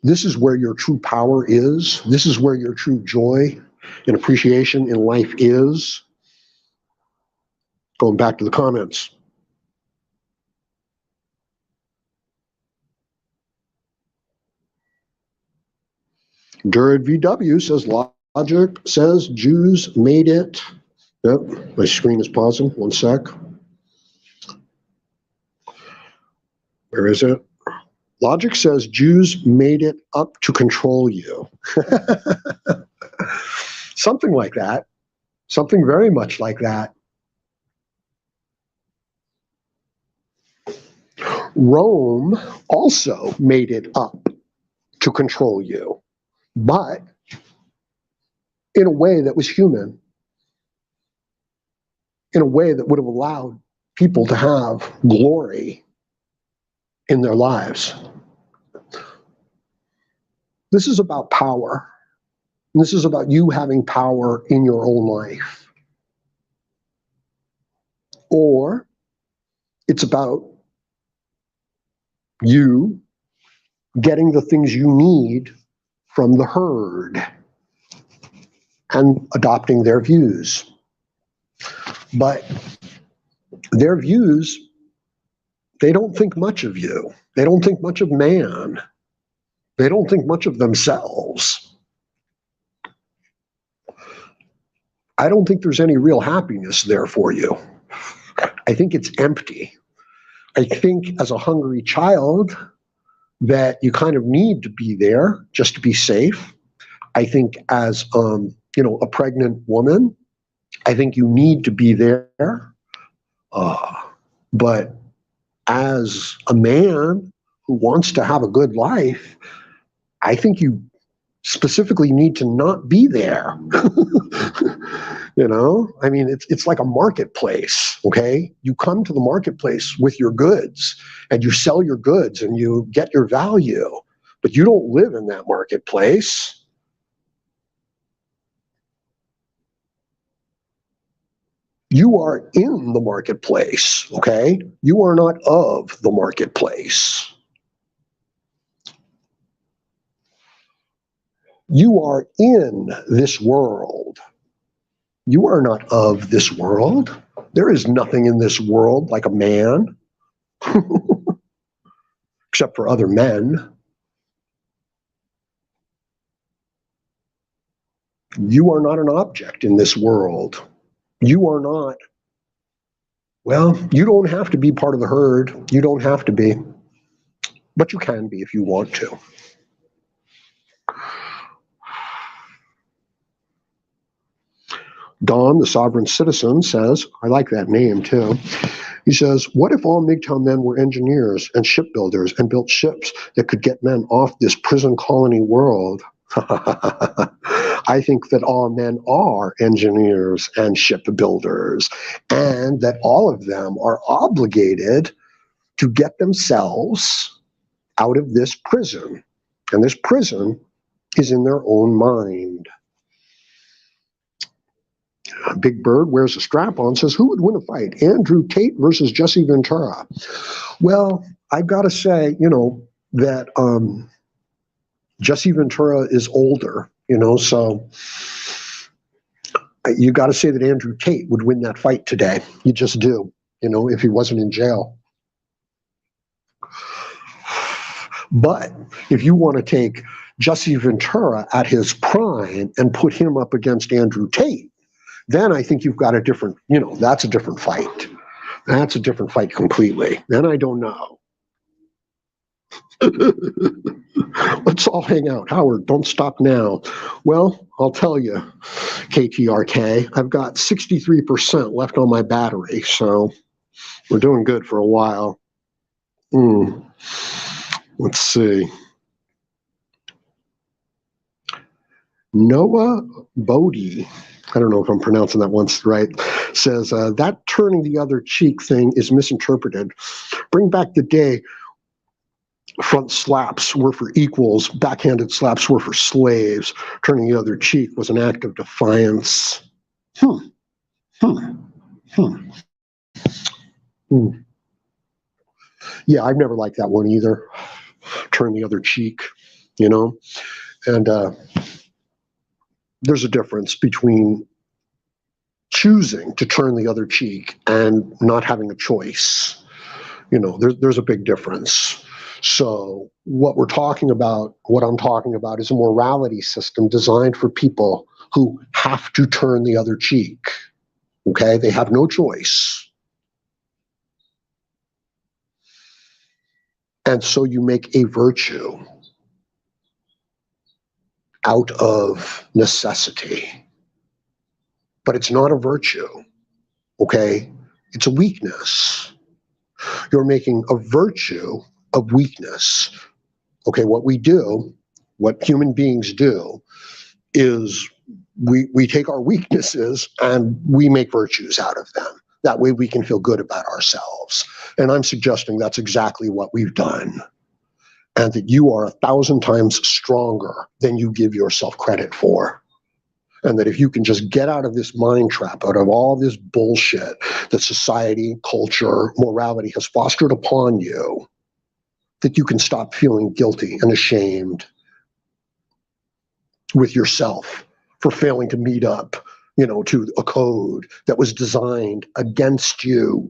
This is where your true power is. This is where your true joy and appreciation in life is. Going back to the comments. Durd VW says logic says Jews made it. Yep, my screen is pausing. One sec. Where is it? Logic says Jews made it up to control you. Something like that. Something very much like that. Rome also made it up to control you, but in a way that was human, in a way that would have allowed people to have glory in their lives. This is about power. This is about you having power in your own life. Or it's about you getting the things you need from the herd and adopting their views. But their views, they don't think much of you. They don't think much of man. They don't think much of themselves. I don't think there's any real happiness there for you. I think it's empty. I think as a hungry child that you kind of need to be there just to be safe. I think as a pregnant woman, I think you need to be there. But as a man who wants to have a good life, I think you specifically need to not be there. I mean, it's like a marketplace, okay? You come to the marketplace with your goods and you sell your goods and you get your value, but you don't live in that marketplace. You are in the marketplace, okay? You are not of the marketplace. You are in this world. You are not of this world. There is nothing in this world like a man, except for other men. You are not an object in this world. You are not, you don't have to be part of the herd. You don't have to be, but you can be if you want to. Don, the sovereign citizen, says, I like that name too. He says, what if all MGTOW men were engineers and shipbuilders and built ships that could get men off this prison colony world? I think that all men are engineers and shipbuilders, and that all of them are obligated to get themselves out of this prison. And this prison is in their own mind. Big Bird wears a strap-on, says, who would win a fight, Andrew Tate versus Jesse Ventura? Well, I've got to say, that Jesse Ventura is older, so you got to say that Andrew Tate would win that fight today. You just do, if he wasn't in jail. But if you want to take Jesse Ventura at his prime and put him up against Andrew Tate, then I think you've got a different, that's a different fight. That's a different fight completely. Then I don't know. Let's all hang out. Howard, don't stop now. Well, I'll tell you, KTRK, I've got 63% left on my battery, so we're doing good for a while. Let's see. Noah Bodie, I don't know if I'm pronouncing that once right, says, that turning the other cheek thing is misinterpreted. Bring back the day front slaps were for equals, backhanded slaps were for slaves. Turning the other cheek was an act of defiance. Yeah, I've never liked that one either. Turn the other cheek, and there's a difference between choosing to turn the other cheek and not having a choice. There's a big difference. So what I'm talking about is a morality system designed for people who have to turn the other cheek. Okay? They have no choice. And so you make a virtue out of necessity. But it's not a virtue, okay? It's a weakness. You're making a virtue of weakness. Okay, what human beings do is we take our weaknesses and we make virtues out of them. That way we can feel good about ourselves. And I'm suggesting that's exactly what we've done. And that you are 1,000 times stronger than you give yourself credit for. And that if you can just get out of this mind trap, out of all this bullshit that society, culture, morality has fostered upon you, that you can stop feeling guilty and ashamed with yourself for failing to meet up, to a code that was designed against you.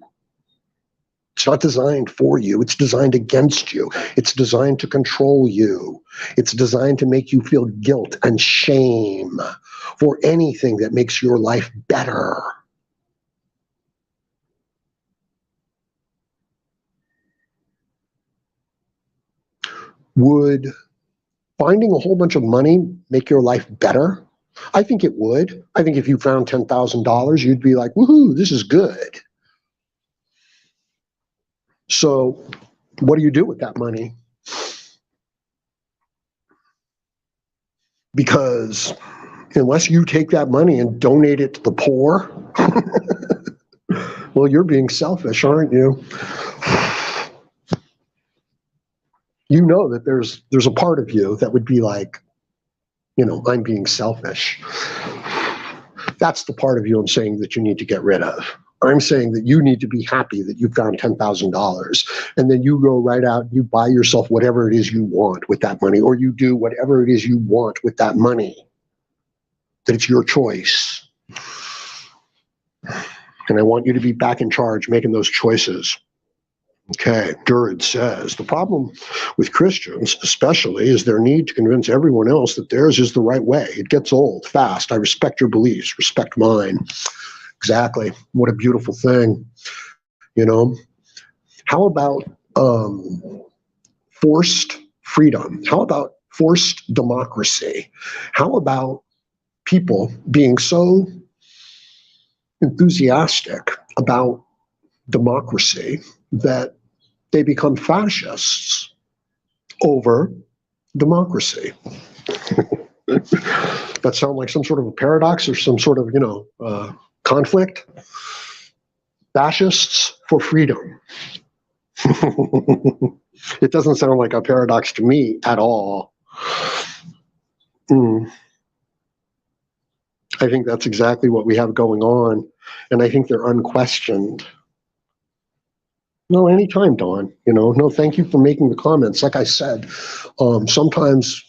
It's not designed for you. It's designed against you. It's designed to control you. It's designed to make you feel guilt and shame for anything that makes your life better. Would finding a whole bunch of money make your life better? I think it would. I think if you found $10,000, you'd be like, woohoo, this is good. So what do you do with that money? Because unless you take that money and donate it to the poor, well, you're being selfish, aren't you? You know that there's a part of you that would be like, I'm being selfish. That's the part of you I'm saying that you need to get rid of. I'm saying that you need to be happy that you found $10,000, and then you go right out and you buy yourself whatever it is you want with that money, or you do whatever it is you want with that money. That it's your choice. And I want you to be back in charge, making those choices. Okay, Durid says, the problem with Christians especially is their need to convince everyone else that theirs is the right way. It gets old fast. I respect your beliefs, respect mine. Exactly. What a beautiful thing. How about forced freedom? How about forced democracy? How about people being so enthusiastic about democracy that they become fascists over democracy? That sound like some sort of a paradox or some sort of, conflict? Fascists for freedom. It doesn't sound like a paradox to me at all. I think that's exactly what we have going on, and I think they're unquestioned. No, anytime, Dawn. No, thank you for making the comments. Like I said, sometimes,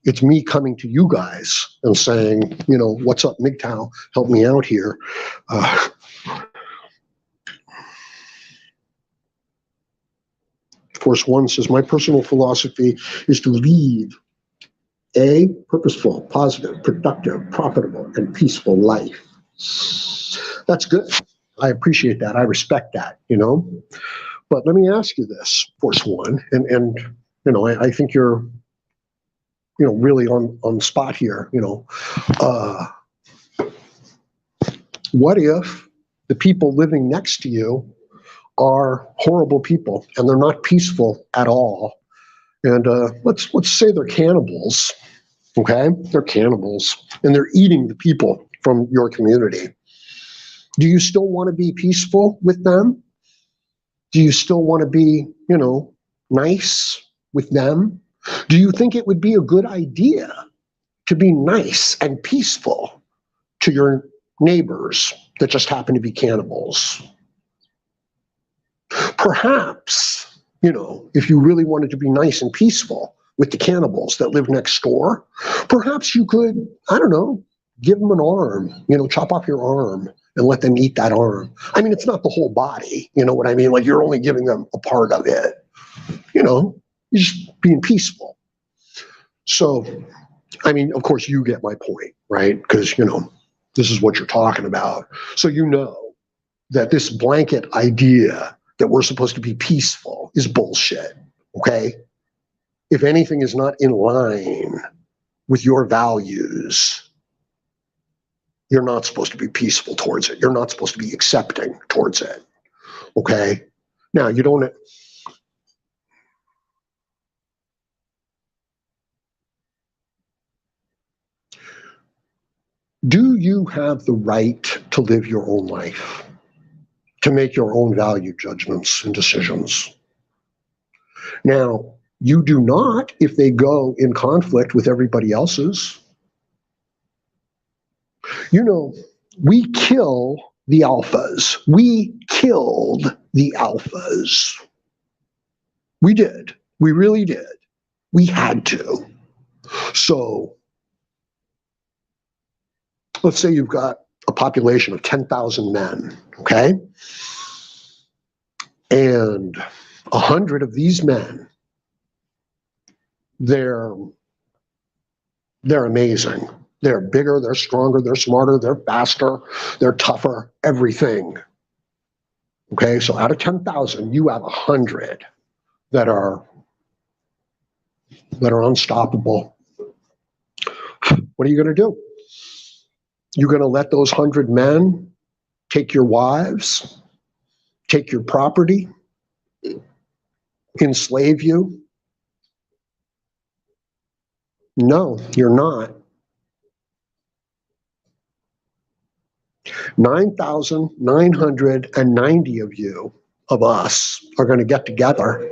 it's me coming to you guys and saying, what's up, MGTOW? Help me out here. Force 1 says, my personal philosophy is to lead a purposeful, positive, productive, profitable, and peaceful life. That's good. I appreciate that. I respect that, But let me ask you this, Force 1, and I think you're, really on the spot here, what if the people living next to you are horrible people and they're not peaceful at all? And let's say they're cannibals, okay? They're cannibals, and they're eating the people from your community. Do you still want to be peaceful with them? Do you still want to be, nice with them? Do you think it would be a good idea to be nice and peaceful to your neighbors that just happen to be cannibals? Perhaps, if you really wanted to be nice and peaceful with the cannibals that live next door, perhaps you could, I don't know, give them an arm, chop off your arm and let them eat that arm. I mean, it's not the whole body, you know what I mean? Like, you're only giving them a part of it, you're just being peaceful. So, I mean, of course, you get my point, right? Because, this is what you're talking about. So that this blanket idea that we're supposed to be peaceful is bullshit, okay? If anything is not in line with your values, you're not supposed to be peaceful towards it. You're not supposed to be accepting towards it, okay? Now, you don't... Do you have the right to live your own life, to make your own value judgments and decisions? Now, you do not if they go in conflict with everybody else's. We kill the alphas. We killed the alphas. We did. We really did. We had to. So let's say you've got a population of 10,000 men, okay? And 100 of these men, they're amazing. They're bigger, they're stronger, they're smarter, they're faster, they're tougher, everything. Okay, so out of 10,000, you have 100 that are unstoppable. What are you going to do? You're going to let those 100 men take your wives, take your property, enslave you? No, you're not. 9,990 of you, of us, are going to get together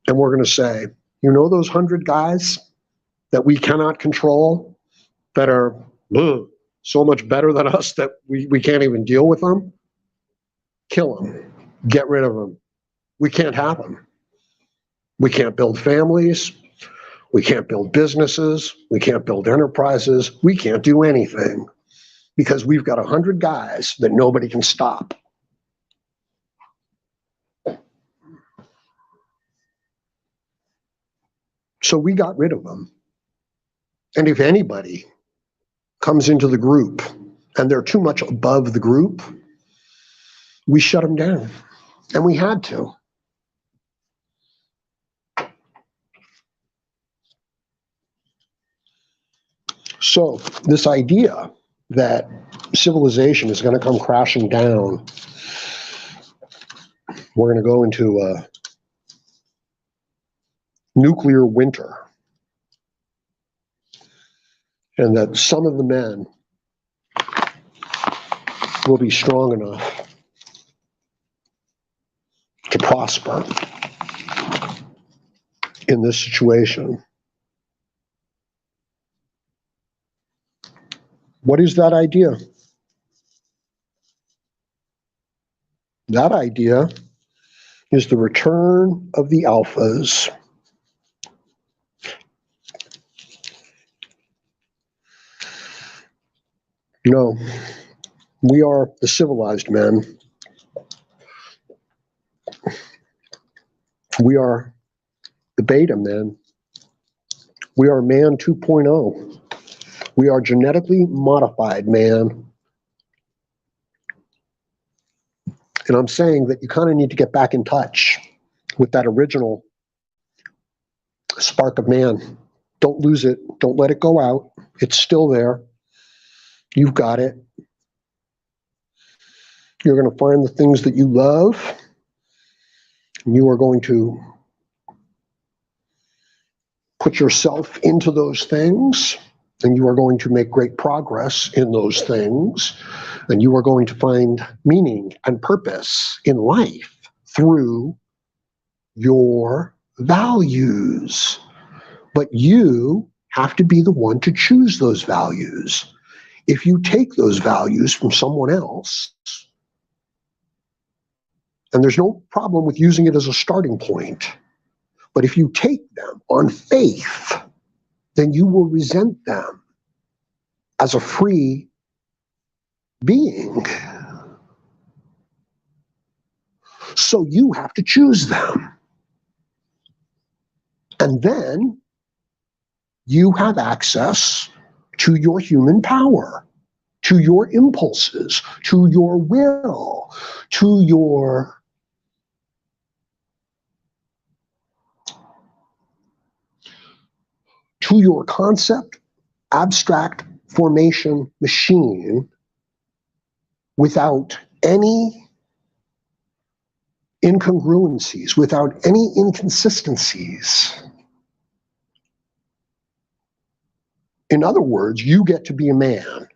and we're going to say, you know those 100 guys that we cannot control, that are so much better than us that we can't even deal with them? Kill them. Get rid of them. We can't have them. We can't build families. We can't build businesses. We can't build enterprises. We can't do anything because we've got 100 guys that nobody can stop. So we got rid of them. And if anybody comes into the group and they're too much above the group, we shut them down. And we had to. So this idea that civilization is going to come crashing down, we're going to go into a nuclear winter, and that some of the men will be strong enough to prosper in this situation. What is that idea? That idea is the return of the alphas. No, we are the civilized men. We are the beta men. We are man 2.0. We are genetically modified man. And I'm saying that you kind of need to get back in touch with that original spark of man. Don't lose it. Don't let it go out. It's still there. You've got it. You're going to find the things that you love, and you are going to put yourself into those things, and you are going to make great progress in those things, and you are going to find meaning and purpose in life through your values. But you have to be the one to choose those values. If you take those values from someone else, and there's no problem with using it as a starting point, but if you take them on faith, then you will resent them as a free being. So you have to choose them. And then you have access to your human power, to your impulses, to your will, to your concept, abstract formation machine without any incongruencies, without any inconsistencies. In other words, you get to be a man.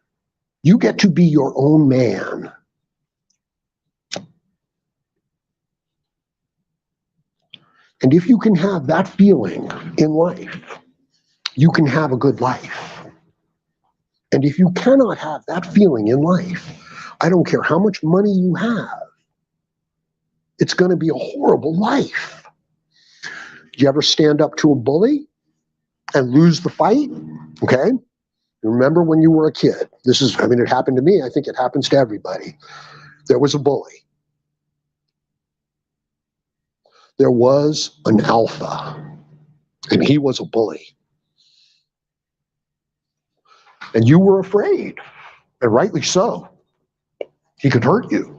You get to be your own man. And if you can have that feeling in life, you can have a good life. And if you cannot have that feeling in life, I don't care how much money you have, it's going to be a horrible life. Do you ever stand up to a bully and lose the fight? Okay. Remember when you were a kid? It happened to me. I think it happens to everybody. There was a bully. There was an alpha, and he was a bully. And you were afraid, and rightly so. He could hurt you.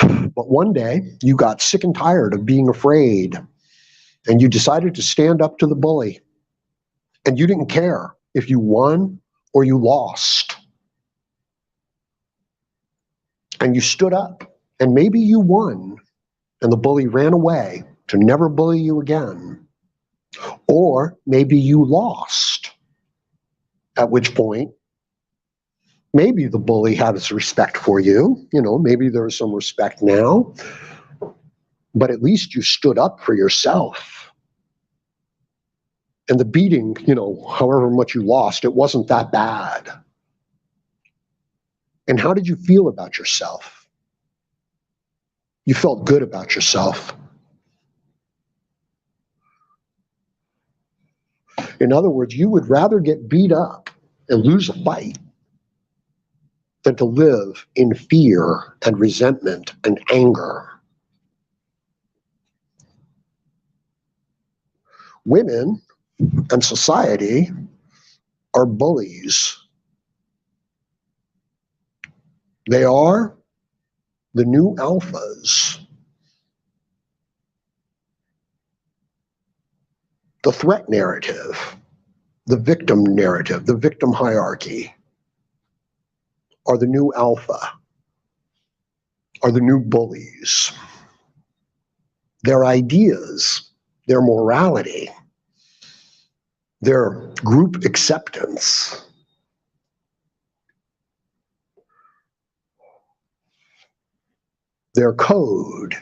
But one day, you got sick and tired of being afraid, and you decided to stand up to the bully. And you didn't care if you won or you lost. And you stood up, and maybe you won, and the bully ran away to never bully you again. Or maybe you lost, at which point, maybe the bully had his respect for you. Maybe there's some respect now, but at least you stood up for yourself. And the beating, however much you lost, it wasn't that bad. And how did you feel about yourself? You felt good about yourself. In other words, you would rather get beat up and lose a fight than to live in fear and resentment and anger. Women and society are bullies. They are the new alphas. The threat narrative, the victim narrative, the victim hierarchy are the new alpha, are the new bullies. Their ideas, their morality, their group acceptance, their code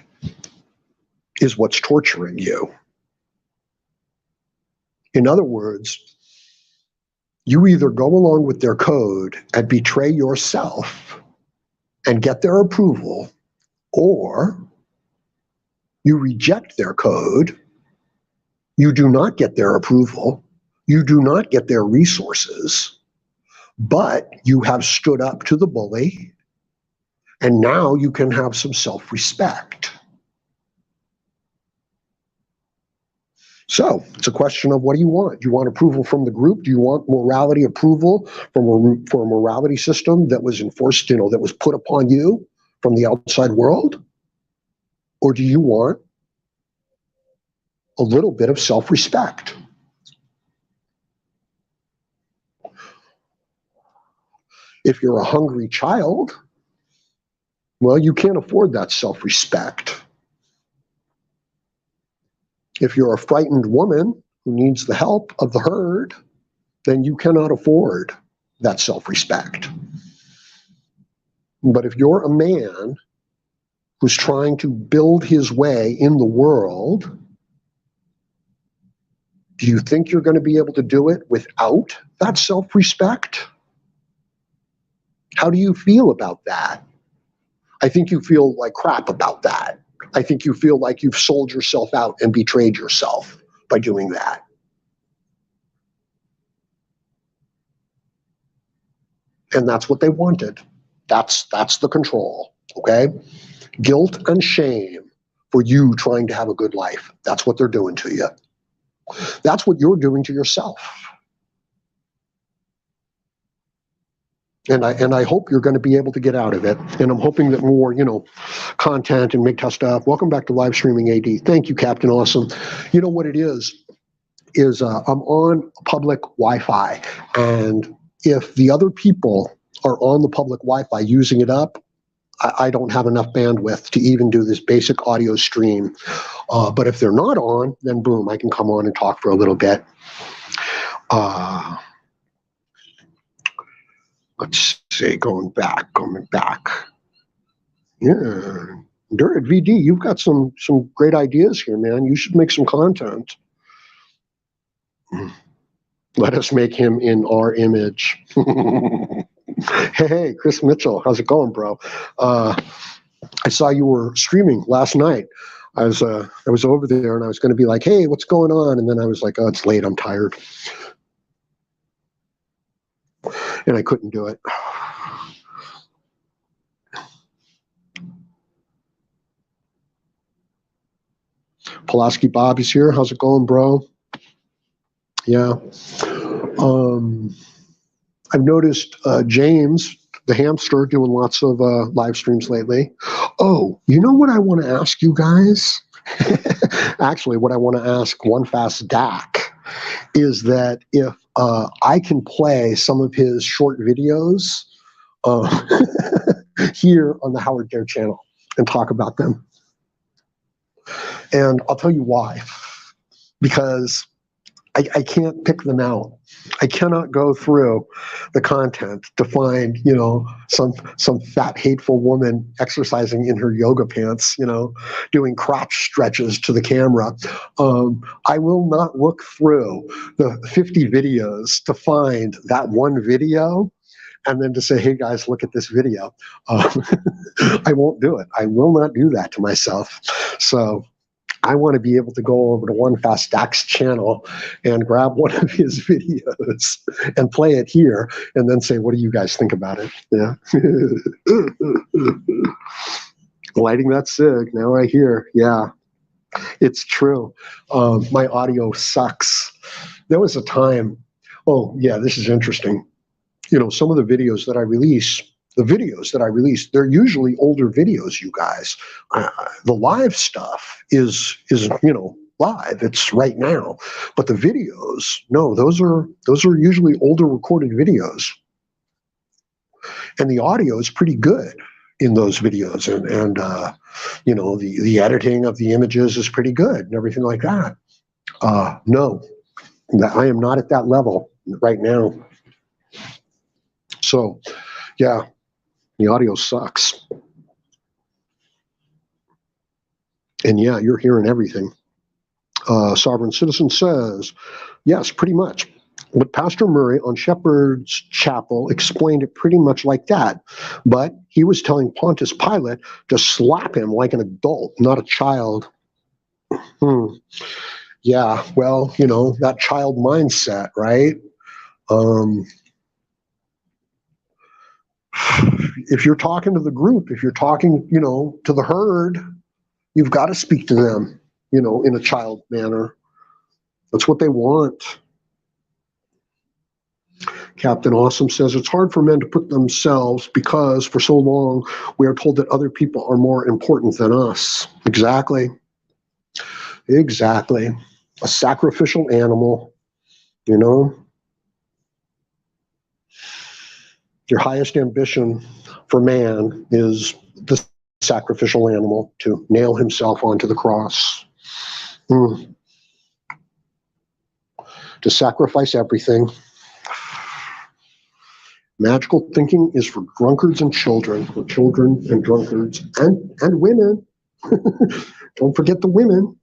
is what's torturing you. In other words, you either go along with their code and betray yourself and get their approval, or you reject their code, you do not get their approval, you do not get their resources, but you have stood up to the bully, and now you can have some self-respect. So it's a question of, what do you want? Do you want approval from the group? Do you want morality approval for a morality system that was enforced, that was put upon you from the outside world? Or do you want a little bit of self-respect? If you're a hungry child, well, you can't afford that self-respect. If you're a frightened woman who needs the help of the herd, then you cannot afford that self-respect. But if you're a man who's trying to build his way in the world, do you think you're going to be able to do it without that self-respect? How do you feel about that? I think you feel like crap about that. I think you feel like you've sold yourself out and betrayed yourself by doing that. And that's what they wanted. That's the control, okay? Guilt and shame for you trying to have a good life. That's what they're doing to you. That's what you're doing to yourself. And I hope you're going to be able to get out of it. And I'm hoping that more, content and MGTOW stuff. Welcome back to live streaming AD. Thank you, Captain Awesome. You know what it is I'm on public Wi-Fi, and if the other people are on the public Wi-Fi using it up, I don't have enough bandwidth to even do this basic audio stream. But if they're not on, then boom, I can come on and talk for a little bit. Let's see, coming back. Yeah, Dirt VD, you've got some great ideas here, man. You should make some content. Let us make him in our image. Hey, Chris Mitchell, how's it going, bro? I saw you were streaming last night. I was over there and I was going to be like, hey, what's going on? And then I was like, oh, it's late. I'm tired. And I couldn't do it. Pulaski Bob is here. How's it going, bro? Yeah. I've noticed James, the hamster, doing lots of live streams lately. Oh, you know what I want to ask you guys? Actually, what I want to ask One Fast Dak is that if I can play some of his short videos here on the Howard Dare channel and talk about them. And I'll tell you why. Because I can't pick them out. I cannot go through the content to find, some fat, hateful woman exercising in her yoga pants, doing crotch stretches to the camera. I will not look through the 50 videos to find that one video and then to say, hey guys, look at this video. I won't do it. I will not do that to myself. So I want to be able to go over to One Fast Dak's channel and grab one of his videos and play it here and then say, what do you guys think about it? Yeah. Lighting that cig. Now I hear. Yeah, it's true. My audio sucks. There was a time. Oh, yeah, this is interesting. Some of the videos that I release, they're usually older videos, you guys. The live stuff is live. It's right now. But the videos, no, those are usually older recorded videos. And the audio is pretty good in those videos. And the editing of the images is pretty good and everything like that. No, I am not at that level right now. So, yeah. The audio sucks. And yeah, you're hearing everything. Sovereign Citizen says, yes, pretty much. But Pastor Murray on Shepherd's Chapel explained it pretty much like that. But he was telling Pontius Pilate to slap him like an adult, not a child. Yeah, well, that child mindset, right? If you're talking to the group, if you're talking, to the herd, you've got to speak to them, in a child manner. That's what they want. Captain Awesome says, it's hard for men to put themselves because for so long we are told that other people are more important than us. Exactly. Exactly. A sacrificial animal, Your highest ambition for man is the sacrificial animal, to nail himself onto the cross. To sacrifice everything. Magical thinking is for drunkards and children, for children and drunkards and women. Don't forget the women.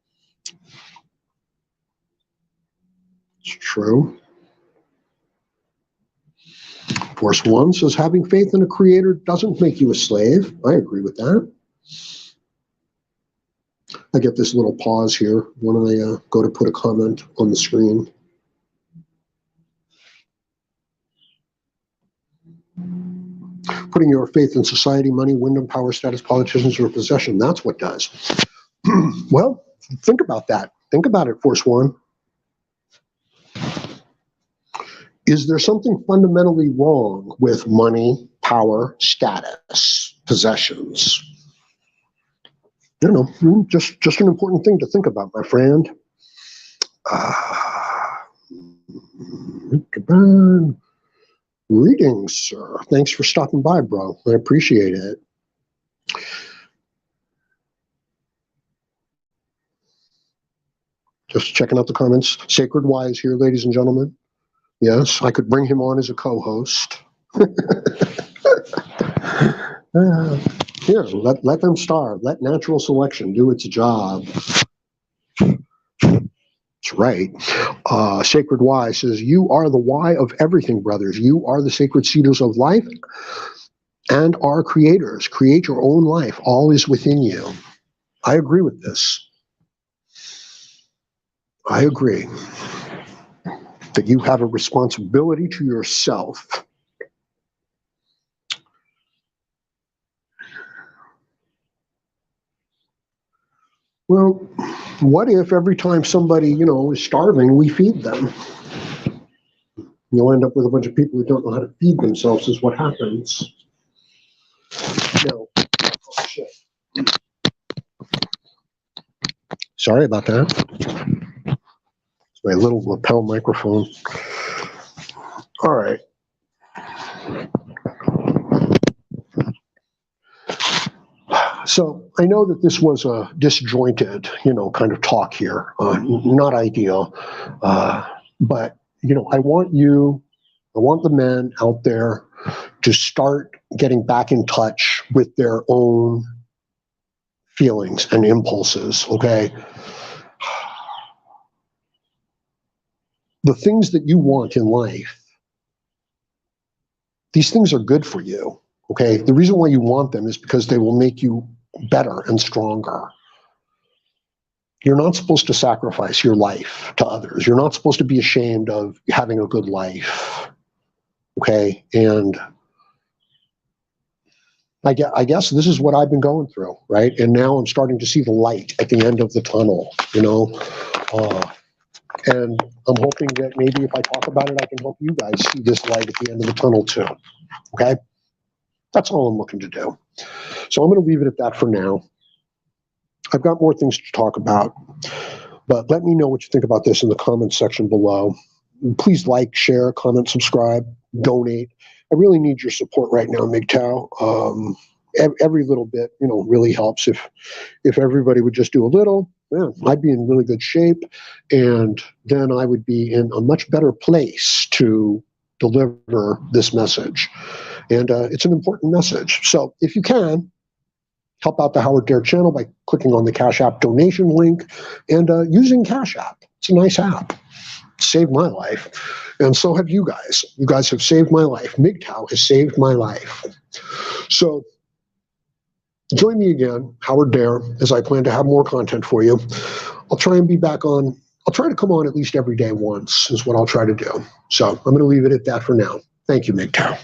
It's true. Force One says, having faith in a creator doesn't make you a slave. I agree with that. I get this little pause here when I go to put a comment on the screen. Putting your faith in society, money, Wyndham, power, status, politicians, or possession, that's what does. Well, think about that. Think about it, Force One. Is there something fundamentally wrong with money, power, status, possessions? Just an important thing to think about, my friend. Greetings, sir. Thanks for stopping by, bro. I appreciate it. Just checking out the comments. Sacred Wise here, ladies and gentlemen. Yes, I could bring him on as a co-host. Here, let them starve. Let natural selection do its job. That's right. Sacred Wise says, you are the why of everything, brothers. You are the sacred seeders of life. and are creators. Create your own life. All is within you. I agree with this. I agree that you have a responsibility to yourself Well, what if every time somebody, is starving, we feed them? You'll end up with a bunch of people who don't know how to feed themselves is what happens. No. Oh, shit. Sorry about that. It's my little lapel microphone. All right. So I know that this was a disjointed, kind of talk here. Not ideal. But, I want the men out there to start getting back in touch with their own feelings and impulses, okay? The things that you want in life, these things are good for you, okay? The reason why you want them is because they will make you better and stronger. You're not supposed to sacrifice your life to others. You're not supposed to be ashamed of having a good life, okay? And I guess this is what I've been going through, right? And now I'm starting to see the light at the end of the tunnel, and I'm hoping that maybe if I talk about it, I can help you guys see this light at the end of the tunnel too, okay? That's all I'm looking to do. So I'm going to leave it at that for now. I've got more things to talk about, but let me know what you think about this in the comments section below. Please like, share, comment, subscribe, donate. I really need your support right now, MGTOW. Every little bit, really helps. If everybody would just do a little, I'd be in really good shape, and then I would be in a much better place to deliver this message. And it's an important message. So if you can, help out the Howard Dare channel by clicking on the CashApp donation link and using CashApp. It's a nice app. Saved my life, and so have you guys. You guys have saved my life. MGTOW has saved my life. So join me again, Howard Dare, as I plan to have more content for you. I'll try and be back on. I'll try to come on at least every day once is what I'll try to do. So I'm going to leave it at that for now. Thank you, MGTOW.